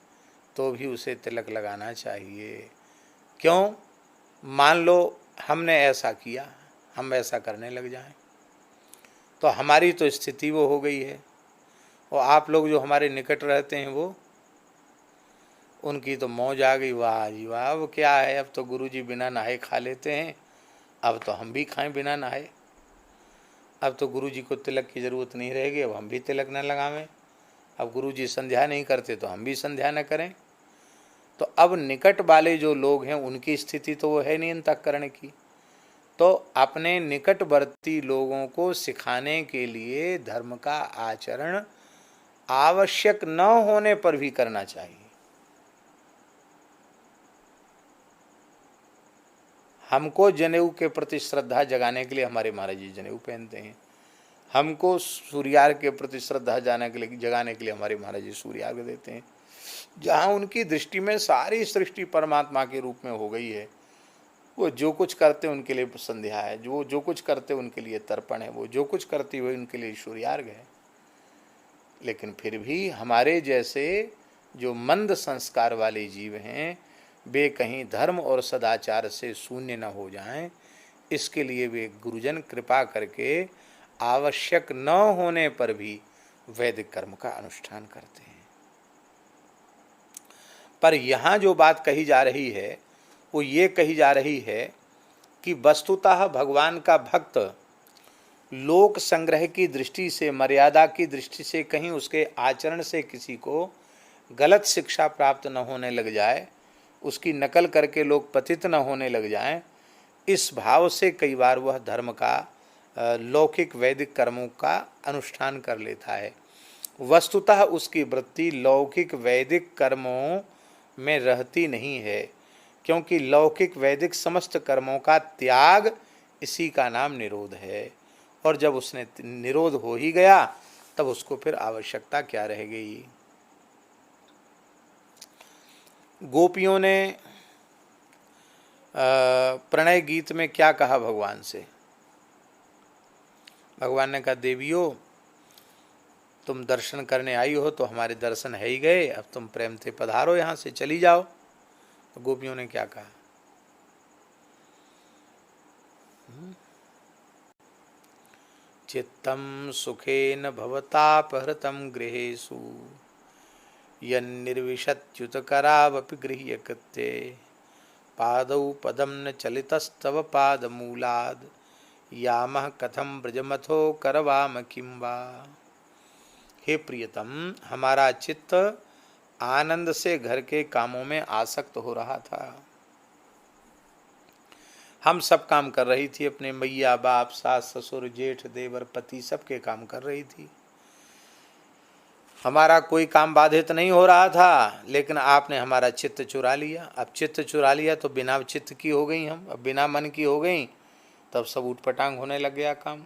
तो भी उसे तिलक लगाना चाहिए। क्यों? मान लो हमने ऐसा किया, हम ऐसा करने लग जाएं तो हमारी तो स्थिति वो हो गई है, और आप लोग जो हमारे निकट रहते हैं वो, उनकी तो मौज आ गई, वाह जी वाह, वो क्या है, अब तो गुरुजी बिना नहाए खा लेते हैं, अब तो हम भी खाएं बिना नहाए, अब तो गुरुजी को तिलक की ज़रूरत नहीं रहेगी, अब हम भी तिलक न लगावें, अब गुरुजी संध्या नहीं करते तो हम भी संध्या न करें। तो अब निकट वाले जो लोग हैं उनकी स्थिति तो वो है नहीं अंतःकरण की, तो अपने निकटवर्ती लोगों को सिखाने के लिए धर्म का आचरण आवश्यक न होने पर भी करना चाहिए। हमको जनेऊ के प्रति श्रद्धा जगाने के लिए हमारे महाराज जी जनेऊ पहनते हैं, हमको सूर्यार्घ के प्रति श्रद्धा जगाने के लिए हमारे महाराज जी सूर्यार्घ देते हैं। जहाँ उनकी दृष्टि में सारी सृष्टि परमात्मा के रूप में हो गई है, वो जो कुछ करते उनके लिए संध्या है, जो कुछ करते उनके लिए तर्पण है, वो जो कुछ करती हुए उनके लिए सूर्यार्घ है। लेकिन फिर भी हमारे जैसे जो मंद संस्कार वाले जीव हैं वे कहीं धर्म और सदाचार से शून्य न हो जाएं, इसके लिए वे गुरुजन कृपा करके आवश्यक न होने पर भी वैदिक कर्म का अनुष्ठान करते हैं। पर यहाँ जो बात कही जा रही है वो ये कही जा रही है कि वस्तुतः भगवान का भक्त लोक संग्रह की दृष्टि से, मर्यादा की दृष्टि से, कहीं उसके आचरण से किसी को गलत शिक्षा प्राप्त न होने लग जाए, उसकी नकल करके लोग पतित न होने लग जाएं, इस भाव से कई बार वह धर्म का, लौकिक वैदिक कर्मों का अनुष्ठान कर लेता है। वस्तुतः उसकी वृत्ति लौकिक वैदिक कर्मों में रहती नहीं है, क्योंकि लौकिक वैदिक समस्त कर्मों का त्याग इसी का नाम निरोध है, और जब उसने निरोध हो ही गया तब उसको फिर आवश्यकता क्या रह गई। गोपियों ने प्रणय गीत में क्या कहा भगवान से? भगवान ने कहा देवियों तुम दर्शन करने आई हो तो हमारे दर्शन है ही गए, अब तुम प्रेम से पधारो, यहाँ से चली जाओ। तो गोपियों ने क्या कहा? चित्तम सुखेन भवतापहृतं गृहेषु यन्निर्विशत्युत करावपि गृह्य कृत्ये पादौ पदम न चलितस्तव पादमूलाद् यामः कथम ब्रजमथो करवाम किं वा। हे प्रियतम, हमारा चित्त आनंद से घर के कामों में आसक्त हो रहा था। हम सब काम कर रही थी, अपने मैया बाप सास ससुर जेठ देवर पति सबके काम कर रही थी, हमारा कोई काम बाधित नहीं हो रहा था। लेकिन आपने हमारा चित्त चुरा लिया। अब चित्त चुरा लिया तो बिना चित्त की हो गई हम, अब बिना मन की हो गई, तब सब उठपटांग होने लग गया काम।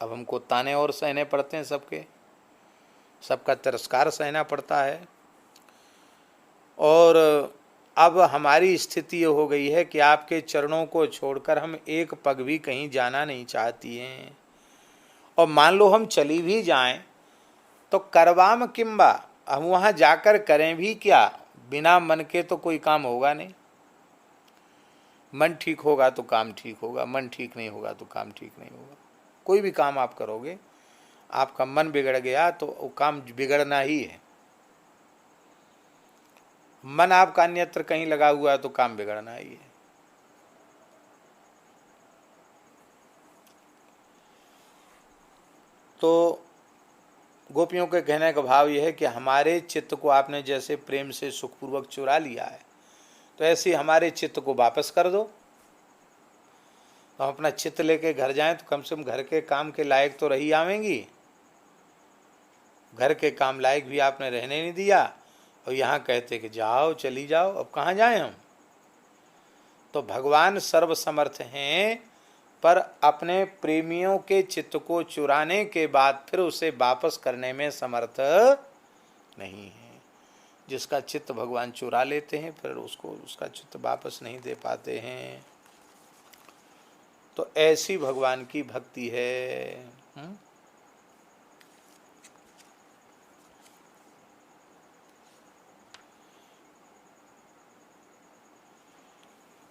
अब हमको ताने और सहने पड़ते हैं, सबका तिरस्कार सहना पड़ता है। और अब हमारी स्थिति ये हो गई है कि आपके चरणों को छोड़कर हम एक पग भी कहीं जाना नहीं चाहती हैं। और मान लो हम चली भी जाएं तो करवाम किम्बा, हम वहाँ जाकर करें भी क्या? बिना मन के तो कोई काम होगा नहीं। मन ठीक होगा तो काम ठीक होगा, मन ठीक नहीं होगा तो काम ठीक नहीं होगा। कोई भी काम आप करोगे, आपका मन बिगड़ गया तो वो काम बिगड़ना ही है। मन आपका अन्यत्र कहीं लगा हुआ है तो काम बिगड़ना ही है। तो गोपियों के कहने का भाव यह है कि हमारे चित्त को आपने जैसे प्रेम से सुखपूर्वक चुरा लिया है, तो ऐसे हमारे चित्त को वापस कर दो। हम अपना चित्त लेके घर जाएं तो कम से कम घर के काम के लायक तो रही आवेंगी। घर के काम लायक भी आपने रहने नहीं दिया, और यहाँ कहते कि जाओ चली जाओ। अब कहाँ जाएं हम? तो भगवान सर्वसमर्थ हैं, पर अपने प्रेमियों के चित्त को चुराने के बाद फिर उसे वापस करने में समर्थ नहीं है। जिसका चित्त भगवान चुरा लेते हैं फिर उसको उसका चित्त वापस नहीं दे पाते हैं। तो ऐसी भगवान की भक्ति है।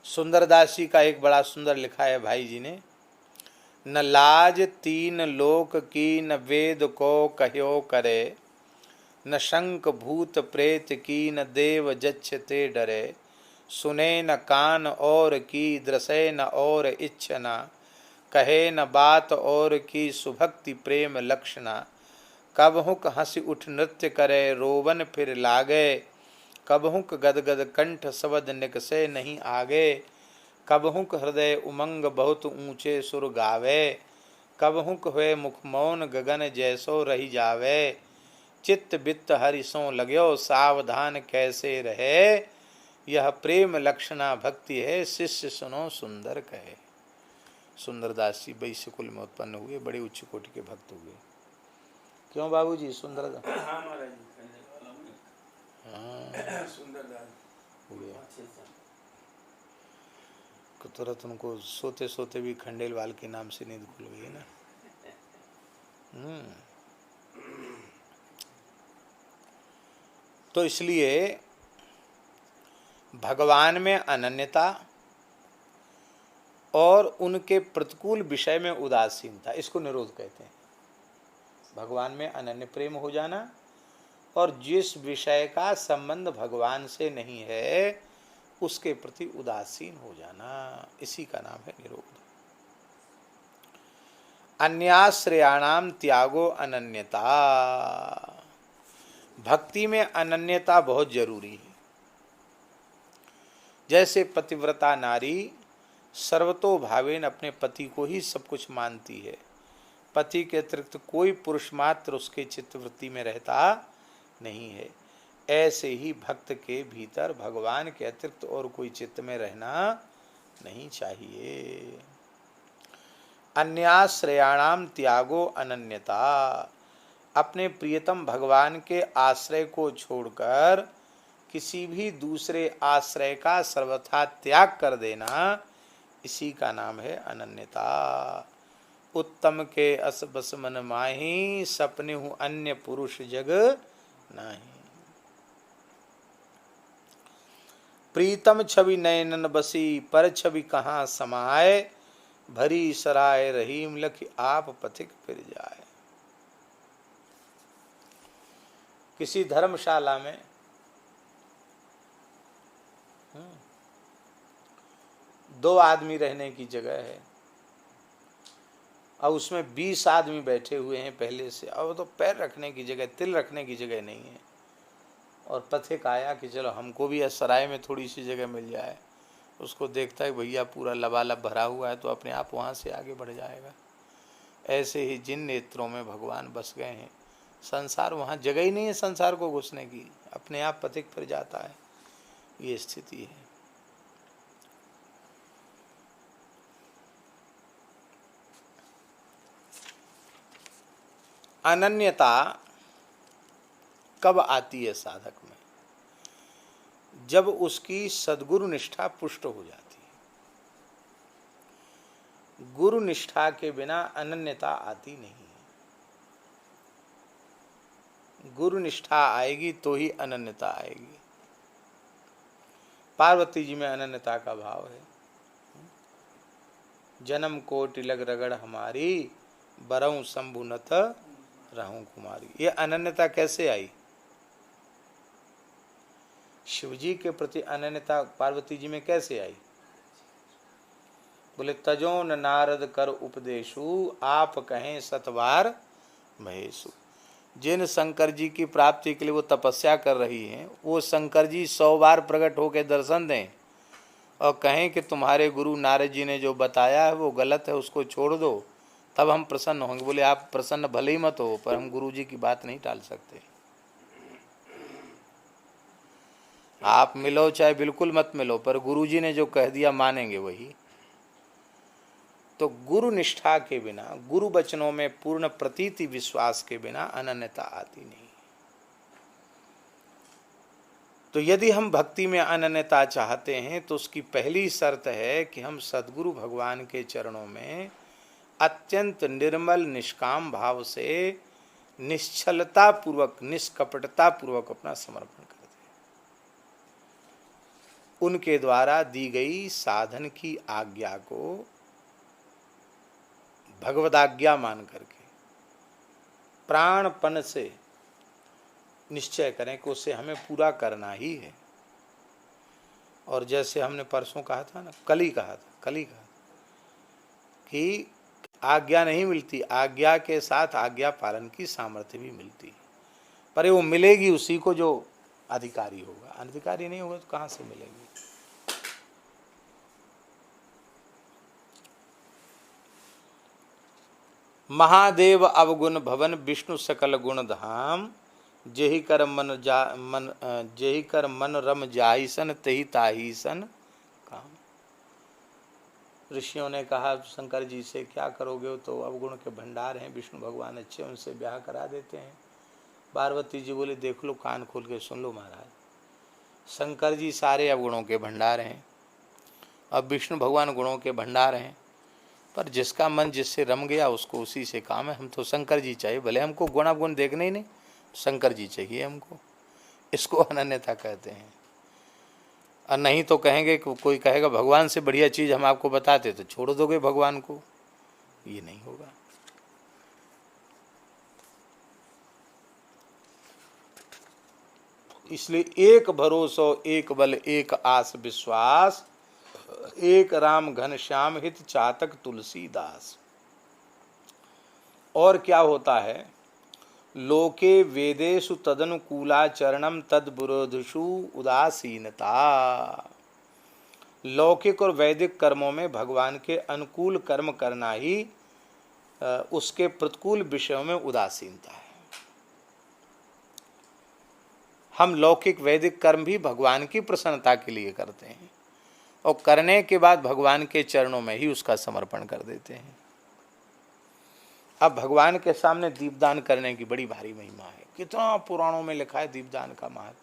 सुंदरदास जी का एक बड़ा सुंदर लिखा है भाई जी ने, न लाज तीन लोक की न वेद को कह्यो करे, न शंक भूत प्रेत की न देव जच्छते डरे, सुने न कान और की दृशे न और इच्छना, कहे न बात और की सुभक्ति प्रेम लक्षणा, कबहुक हंसी उठ नृत्य करे रोवन फिर लागे, कबहुक गदगद कंठ शब्द निकसे नहीं आगे, कबहुक हृदय उमंग बहुत ऊंचे सुर गावे, कबहुक हुए मुख मौन गगन जैसो रही जावे, चित्त बित्त हरिसों लाग्यो सावधान कैसे रहे, यह प्रेम लक्षणा भक्ति है शिष्य सुनो सुंदर कहे। सुंदरदास जी वैश्य कुल में उत्पन्न हुए, बड़े उच्च कोटि के भक्त हुए। क्यों बाबूजी? सुंदरदास तुरंत उनको सोते सोते भी खंडेलवाल के नाम से नींद खुल गई ना। तो इसलिए भगवान में अनन्यता और उनके प्रतिकूल विषय में उदासीनता, इसको निरोध कहते हैं। भगवान में अनन्य प्रेम हो जाना और जिस विषय का संबंध भगवान से नहीं है उसके प्रति उदासीन हो जाना, इसी का नाम है निरोध। अन्याश्रयाणाम त्यागो अनन्यता, भक्ति में अनन्यता बहुत जरूरी है। जैसे पतिव्रता नारी सर्वतो भावेन अपने पति को ही सब कुछ मानती है, पति के अतिरिक्त कोई पुरुष मात्र उसके चित्तवृत्ति में रहता नहीं है, ऐसे ही भक्त के भीतर भगवान के अतिरिक्त और कोई चित्त में रहना नहीं चाहिए। अन्याश्रयाणाम त्यागो अनन्यता, अपने प्रियतम भगवान के आश्रय को छोड़कर किसी भी दूसरे आश्रय का सर्वथा त्याग कर देना, इसी का नाम है अनन्यता। उत्तम के अस बस मन माही, सपने हूँ अन्य पुरुष जग नहीं। प्रीतम छवि नयनन बसी, पर छवि कहाँ समाए, भरी सराय रहीम लखी आप पथिक फिर जाए। किसी धर्मशाला में दो आदमी रहने की जगह है, और उसमें 20 आदमी बैठे हुए हैं पहले से, अब तो पैर रखने की जगह, तिल रखने की जगह नहीं है। और पथिक आया कि चलो हमको भी सराय में थोड़ी सी जगह मिल जाए। उसको देखता है भैया पूरा लबालब भरा हुआ है, तो अपने आप वहाँ से आगे बढ़ जाएगा। ऐसे ही जिन नेत्रों में भगवान बस गए हैं, संसार वहाँ जगह ही नहीं है संसार को घुसने की, अपने आप पथिक फिर जाता है। ये स्थिति है। अनन्यता कब आती है साधक में? जब उसकी सद्गुरु निष्ठा पुष्ट हो जाती है। गुरु निष्ठा के बिना अनन्यता आती नहीं है। गुरु निष्ठा आएगी तो ही अनन्यता आएगी। पार्वती जी में अनन्यता का भाव है। जन्म कोटि लग रगड़ हमारी, बरऊं शंभुनत रहूं कुमारी। ये अनन्यता कैसे आई? शिवजी के प्रति अनन्यता पार्वती जी में कैसे आई? बोले तजो न नारद कर उपदेशु, आप कहें सतवार महेशु। जिन शंकर जी की प्राप्ति के लिए वो तपस्या कर रही हैं, वो शंकर जी 100 बार प्रकट होकर दर्शन दें और कहें कि तुम्हारे गुरु नारद जी ने जो बताया है वो गलत है, उसको छोड़ दो, तब हम प्रसन्न होंगे। बोले आप प्रसन्न भले ही मत हो, पर हम गुरु जी की बात नहीं टाल सकते। आप मिलो चाहे बिल्कुल मत मिलो, पर गुरु जी ने जो कह दिया मानेंगे वही। तो गुरु निष्ठा के बिना, गुरु वचनों में पूर्ण प्रतीति विश्वास के बिना अनन्यता आती नहीं। तो यदि हम भक्ति में अनन्यता चाहते हैं तो उसकी पहली शर्त है कि हम सद्गुरु भगवान के चरणों में अत्यंत निर्मल निष्काम भाव से, निश्चलता पूर्वक, निष्कपटता पूर्वक अपना समर्पण कर दें। उनके द्वारा दी गई साधन की आज्ञा को भगवदाज्ञा मान करके प्राणपन से निश्चय करें कि उसे हमें पूरा करना ही है। और जैसे हमने परसों कहा था ना, कल ही कहा था कि आज्ञा नहीं मिलती, आज्ञा के साथ आज्ञा पालन की सामर्थ्य भी मिलती है, पर वो मिलेगी उसी को जो अधिकारी होगा। अधिकारी नहीं होगा तो कहाँ से मिलेगी? महादेव अवगुण भवन, विष्णु सकल गुण धाम, जेहि कर मन रम जाहिसन, तेहि ताहिसन काम। ऋषियों ने कहा शंकर जी से क्या करोगे? तो अवगुण के भंडार हैं, विष्णु भगवान अच्छे, उनसे ब्याह करा देते हैं। पार्वती जी बोले देख लो, कान खोल के सुन लो महाराज, शंकर जी सारे अवगुणों के भंडार हैं, अब विष्णु भगवान गुणों के भंडार हैं, पर जिसका मन जिससे रम गया उसको उसी से काम है। हम तो शंकर जी चाहिए, भले हमको गुण अवगुण देखने ही नहीं, शंकर जी चाहिए हमको। इसको अनन्यता कहते हैं। और नहीं तो कहेंगे, कोई कहेगा भगवान से बढ़िया चीज़ हम आपको बताते, तो छोड़ दोगे भगवान को, ये नहीं होगा। इसलिए एक भरोसा, एक बल, एक आस विश्वास, एक राम घनश्याम हित चातक तुलसीदास। और क्या होता है? लोके वेदेषु तदनुकूलाचरणम तद्विरोधुषु उदासीनता। लौकिक और वैदिक कर्मों में भगवान के अनुकूल कर्म करना ही उसके प्रतिकूल विषयों में उदासीनता है। हम लौकिक वैदिक कर्म भी भगवान की प्रसन्नता के लिए करते हैं और करने के बाद भगवान के चरणों में ही उसका समर्पण कर देते हैं। अब भगवान के सामने दीपदान करने की बड़ी भारी महिमा है। कितना पुराणों में लिखा है दीपदान का महत्व।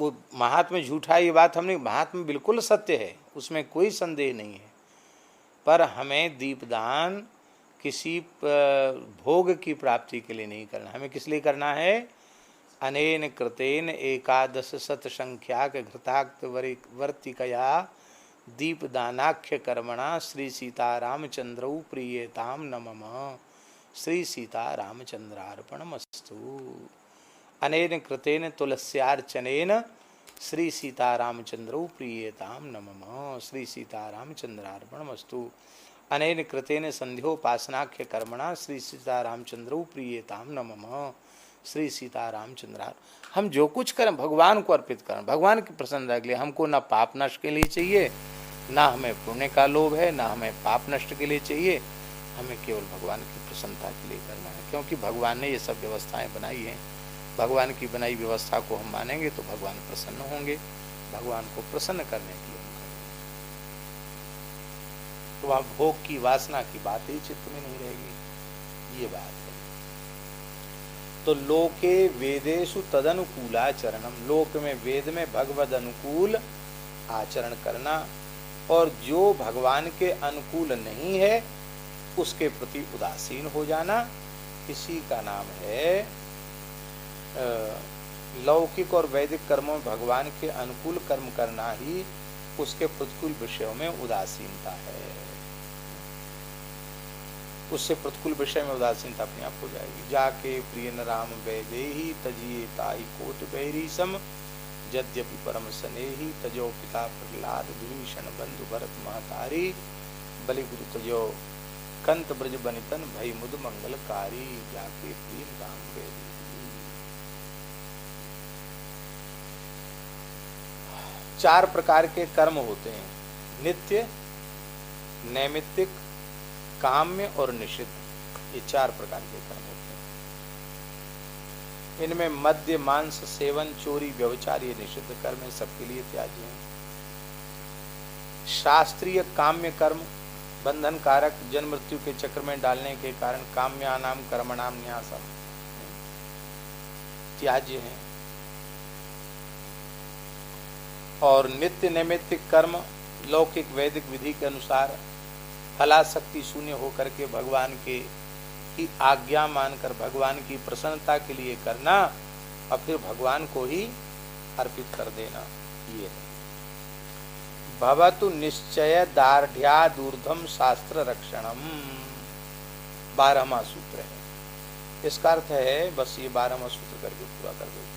वो महात्म्य झूठा, ये बात हमने, महात्म्य बिल्कुल सत्य है, उसमें कोई संदेह नहीं है। पर हमें दीपदान किसी भोग की प्राप्ति के लिए नहीं करना, हमें किस लिए करना है? अनेन कृतेन 11 शत संख्याक घृताक्त वर्तिकया दीपदानाख्य कर्मणा श्री सीतारामचंद्रौ प्रीयताम न मम। श्री सीतारामचंद्रार्पणमस्तु। अनेन कृतेन तुलस्यार्चनेन श्री सीतारामचंद्रौ प्रीयताम न मम। श्री सीतारामचंद्रार्पणमस्तु। अनेन कृतेन संध्योपासनाख्य कर्मणा श्री सीतारामचंद्रौ प्रीयताम न मम। श्री सीतारामचंद्र। हम जो कुछ करें भगवान को अर्पित करें, भगवान की प्रसन्नता के लिए। हमको ना पाप नष्ट के लिए चाहिए, ना हमें पुण्य का लोभ है, ना हमें पाप नष्ट के लिए चाहिए। हमें केवल भगवान की प्रसन्नता के लिए करना है, क्योंकि भगवान ने ये सब व्यवस्थाएं बनाई हैं। भगवान की बनाई व्यवस्था को हम मानेंगे तो भगवान प्रसन्न होंगे। भगवान को प्रसन्न करने के लिए तो वहाँ भोग की वासना की बात ही चित्त में नहीं रहेगी, ये बात है। तो लोके वेदेषु तदनुकूलाचरणम, लोक में वेद में भगवद अनुकूल आचरण करना, और जो भगवान के अनुकूल नहीं है उसके प्रति उदासीन हो जाना, इसी का नाम है लौकिक और वैदिक कर्मों में भगवान के अनुकूल कर्म करना ही उसके प्रतिकूल विषयों में उदासीनता है। उससे प्रतिकूल विषय में उदासीनता अपने आप हो जाएगी। जाके प्रिय न राम वैदेही तजिए ताई कोट बैरी सम, यद्यपि परम स्नेही तजो पिता प्रहलाद विभीषण बंधु भरत महतारी, बलि गुरु तजो कंत ब्रज बनितन भई मुद मंगलकारी। जाके प्रिय राम वैदेही। चार प्रकार के कर्म होते हैं, नित्य, नैमित्तिक, काम्य और निषिद्ध। ये चार प्रकार के कर्म होते हैं। इनमें मद्य मांस सेवन चोरी व्यभिचार ये निषिद्ध कर्म है, सबके लिए त्याज्य है। शास्त्रीय काम्य कर्म बंधन कारक, जन्म मृत्यु के चक्र में डालने के कारण काम्यानाम कर्मणाम न्यासम त्याज्य है। और नित्य नैमित्तिक कर्म लौकिक वैदिक विधि के अनुसार फलाशक्ति शून्य होकर के भगवान के की आज्ञा मानकर भगवान की प्रसन्नता के लिए करना और फिर भगवान को ही अर्पित कर देना, ये है। भवतु निश्चय दार्ढ्यादूर्ध्वम शास्त्र रक्षणम, 12वां सूत्र है। इसका अर्थ है, बस ये 12वां सूत्र करके पूरा कर देते हैं।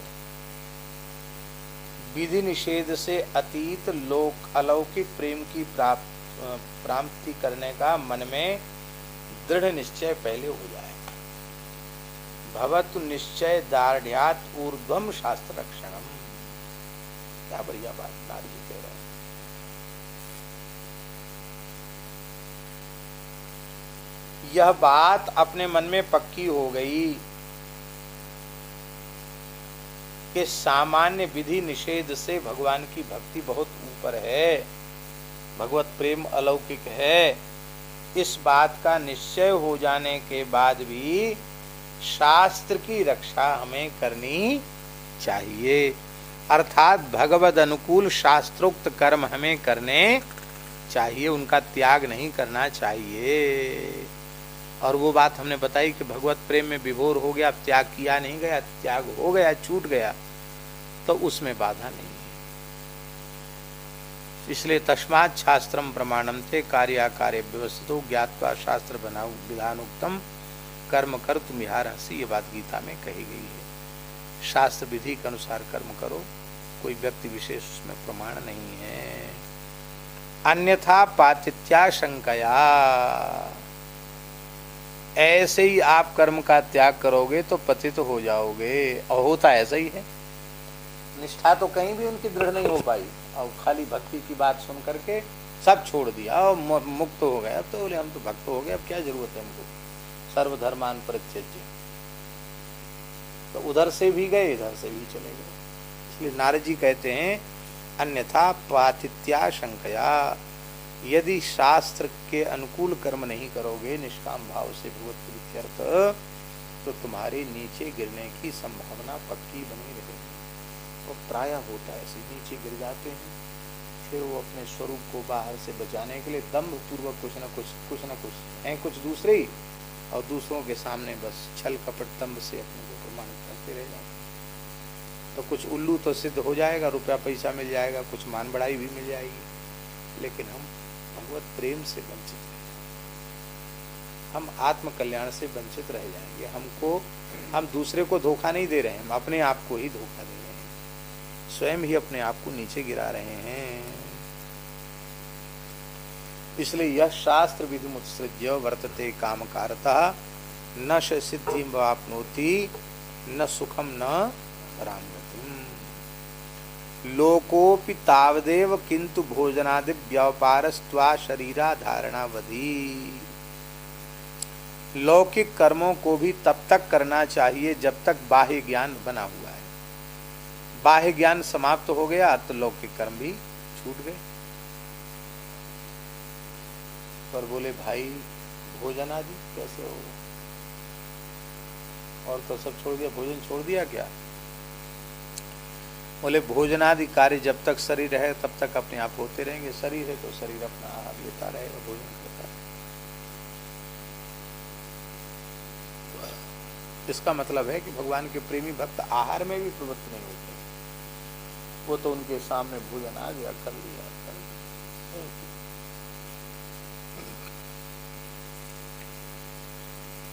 विधि निषेध से अतीत लोक अलौकिक प्रेम की प्राप्ति करने का मन में दृढ़ निश्चय पहले हो जाए। भवतु निश्चय दार्ढ्यात ऊर्ध्वम शास्त्र रक्षणम, क्या बढ़िया बात नारी जी कह रहे हैं। यह बात अपने मन में पक्की हो गई कि सामान्य विधि निषेध से भगवान की भक्ति बहुत ऊपर है, भगवत प्रेम अलौकिक है। इस बात का निश्चय हो जाने के बाद भी शास्त्र की रक्षा हमें करनी चाहिए, अर्थात भगवद अनुकूल शास्त्रोक्त कर्म हमें करने चाहिए, उनका त्याग नहीं करना चाहिए। और वो बात हमने बताई कि भगवत प्रेम में विभोर हो गया, त्याग किया नहीं गया, त्याग हो गया, छूट गया, तो उसमें बाधा नहीं है। इसलिए तस्मात् शास्त्रम प्रमाणम थे कार्याकार्य व्यवस्थितो ज्ञात्वा शास्त्र बनाओ विधानोक्तम कर्म कर तुम हसी, ये बात गीता में कही गई है। शास्त्र विधि के अनुसार कर्म करो, कोई व्यक्ति विशेष उसमें प्रमाण नहीं है। अन्यथा पातित्याशंकया, ऐसे ही आप कर्म का त्याग करोगे तो पतित हो जाओगे, और होता ऐसा ही है। निष्ठा तो कहीं भी उनकी दृढ़ नहीं हो पाई, और खाली भक्ति की बात सुन करके सब छोड़ दिया और मुक्त हो गया। तो बोले हम तो भक्त हो गए, अब क्या जरूरत है हमको, सर्वधर्मान परित्यज्य। तो उधर से भी गए, इधर से भी चले गए। इसलिए नारद जी कहते हैं अन्यथा पातित्याशंकया, यदि शास्त्र के अनुकूल कर्म नहीं करोगे निष्काम भाव से भगवत प्रीत्यर्थ, तो तुम्हारे नीचे गिरने की संभावना पक्की बनी रहेगी। और प्रायः होता है ऐसे, नीचे गिर जाते हैं, फिर वो अपने स्वरूप को बाहर से बचाने के लिए दम्भ पूर्वक कुछ न कुछ हैं कुछ दूसरे ही, और दूसरों के सामने बस छल कपट दम्भ से अपने को प्रमाणित करते रह जाते। तो कुछ उल्लू तो सिद्ध हो जाएगा, रुपया पैसा मिल जाएगा, कुछ मान बढ़ाई भी मिल जाएगी, लेकिन हम भगवत प्रेम से वंचित रह, हम आत्म कल्याण से वंचित रह जाएंगे। हम दूसरे को धोखा नहीं दे रहे हैं, हम अपने आप को ही धोखा दे रहे हैं, स्वयं ही अपने आप को नीचे गिरा रहे हैं। इसलिए यह शास्त्र विधि मुत्सृज्य वर्तते कामकारतः न सिद्धि वाप्नोति न सुखम न परांगतिम लोकोपि तावदेव किंतु भोजनादि व्यापारस्त्वा शरीराधारणावधि। लौकिक कर्मों को भी तब तक करना चाहिए जब तक बाह्य ज्ञान बना हुआ है। बाह्य ज्ञान समाप्त हो गया तो लौकिक कर्म भी छूट गए। पर बोले भाई भोजन आदि कैसे होगा, और तो सब छोड़ दिया, भोजन छोड़ दिया क्या? बोले भोजनादि कार्य जब तक शरीर है तब तक अपने आप होते रहेंगे, शरीर है तो शरीर अपना आहार लेता रहेगा, भोजन करता रहेगा। इसका मतलब है कि भगवान के प्रेमी भक्त आहार में भी प्रवृत्त नहीं होते, वो तो उनके सामने भोजन आ गया कर लिया।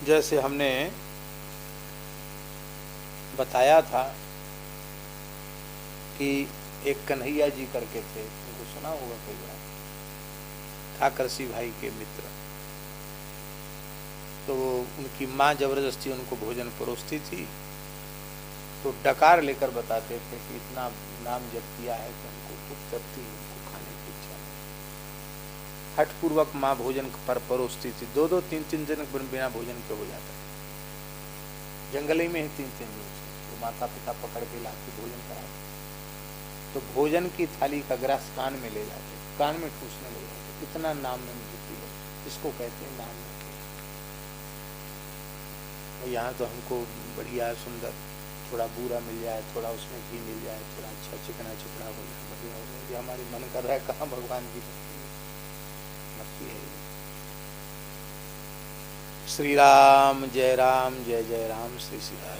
जैसे हमने बताया था कि एक कन्हैया जी करके थे, उनको सुना होगा कई बार, ठाकरसी भाई के मित्र। तो उनकी माँ जबरदस्ती उनको भोजन परोसती थी, तो डकार लेकर बताते थे कि इतना नाम जप किया है कि उनको भूख लगती है, उनको खाने की इच्छा नहीं। हठपूर्वक माँ भोजन पर परोसती थी, 2-2, 3-3 दिन बिना भोजन के हो जाता है, जंगल ही में ही 3-3 दिन से तो माता पिता पकड़ के लाके भोजन कराते। तो भोजन की थाली का ग्रास कान में ले जाते, कान में ठूसने लग जाते, इतना नाम में मृत्यु है, इसको कहते हैं नाम में। यहाँ तो हमको बढ़िया सुंदर थोड़ा बूरा मिल जाए, थोड़ा उसमें घी मिल जाए, थोड़ा अच्छा चिकना चिकना हो जाए, बढ़िया हो जाए, ये हमारे मन कर रहा है, कहाँ भगवान की भक्ति है। श्री राम जय जय राम, श्री श्री राम।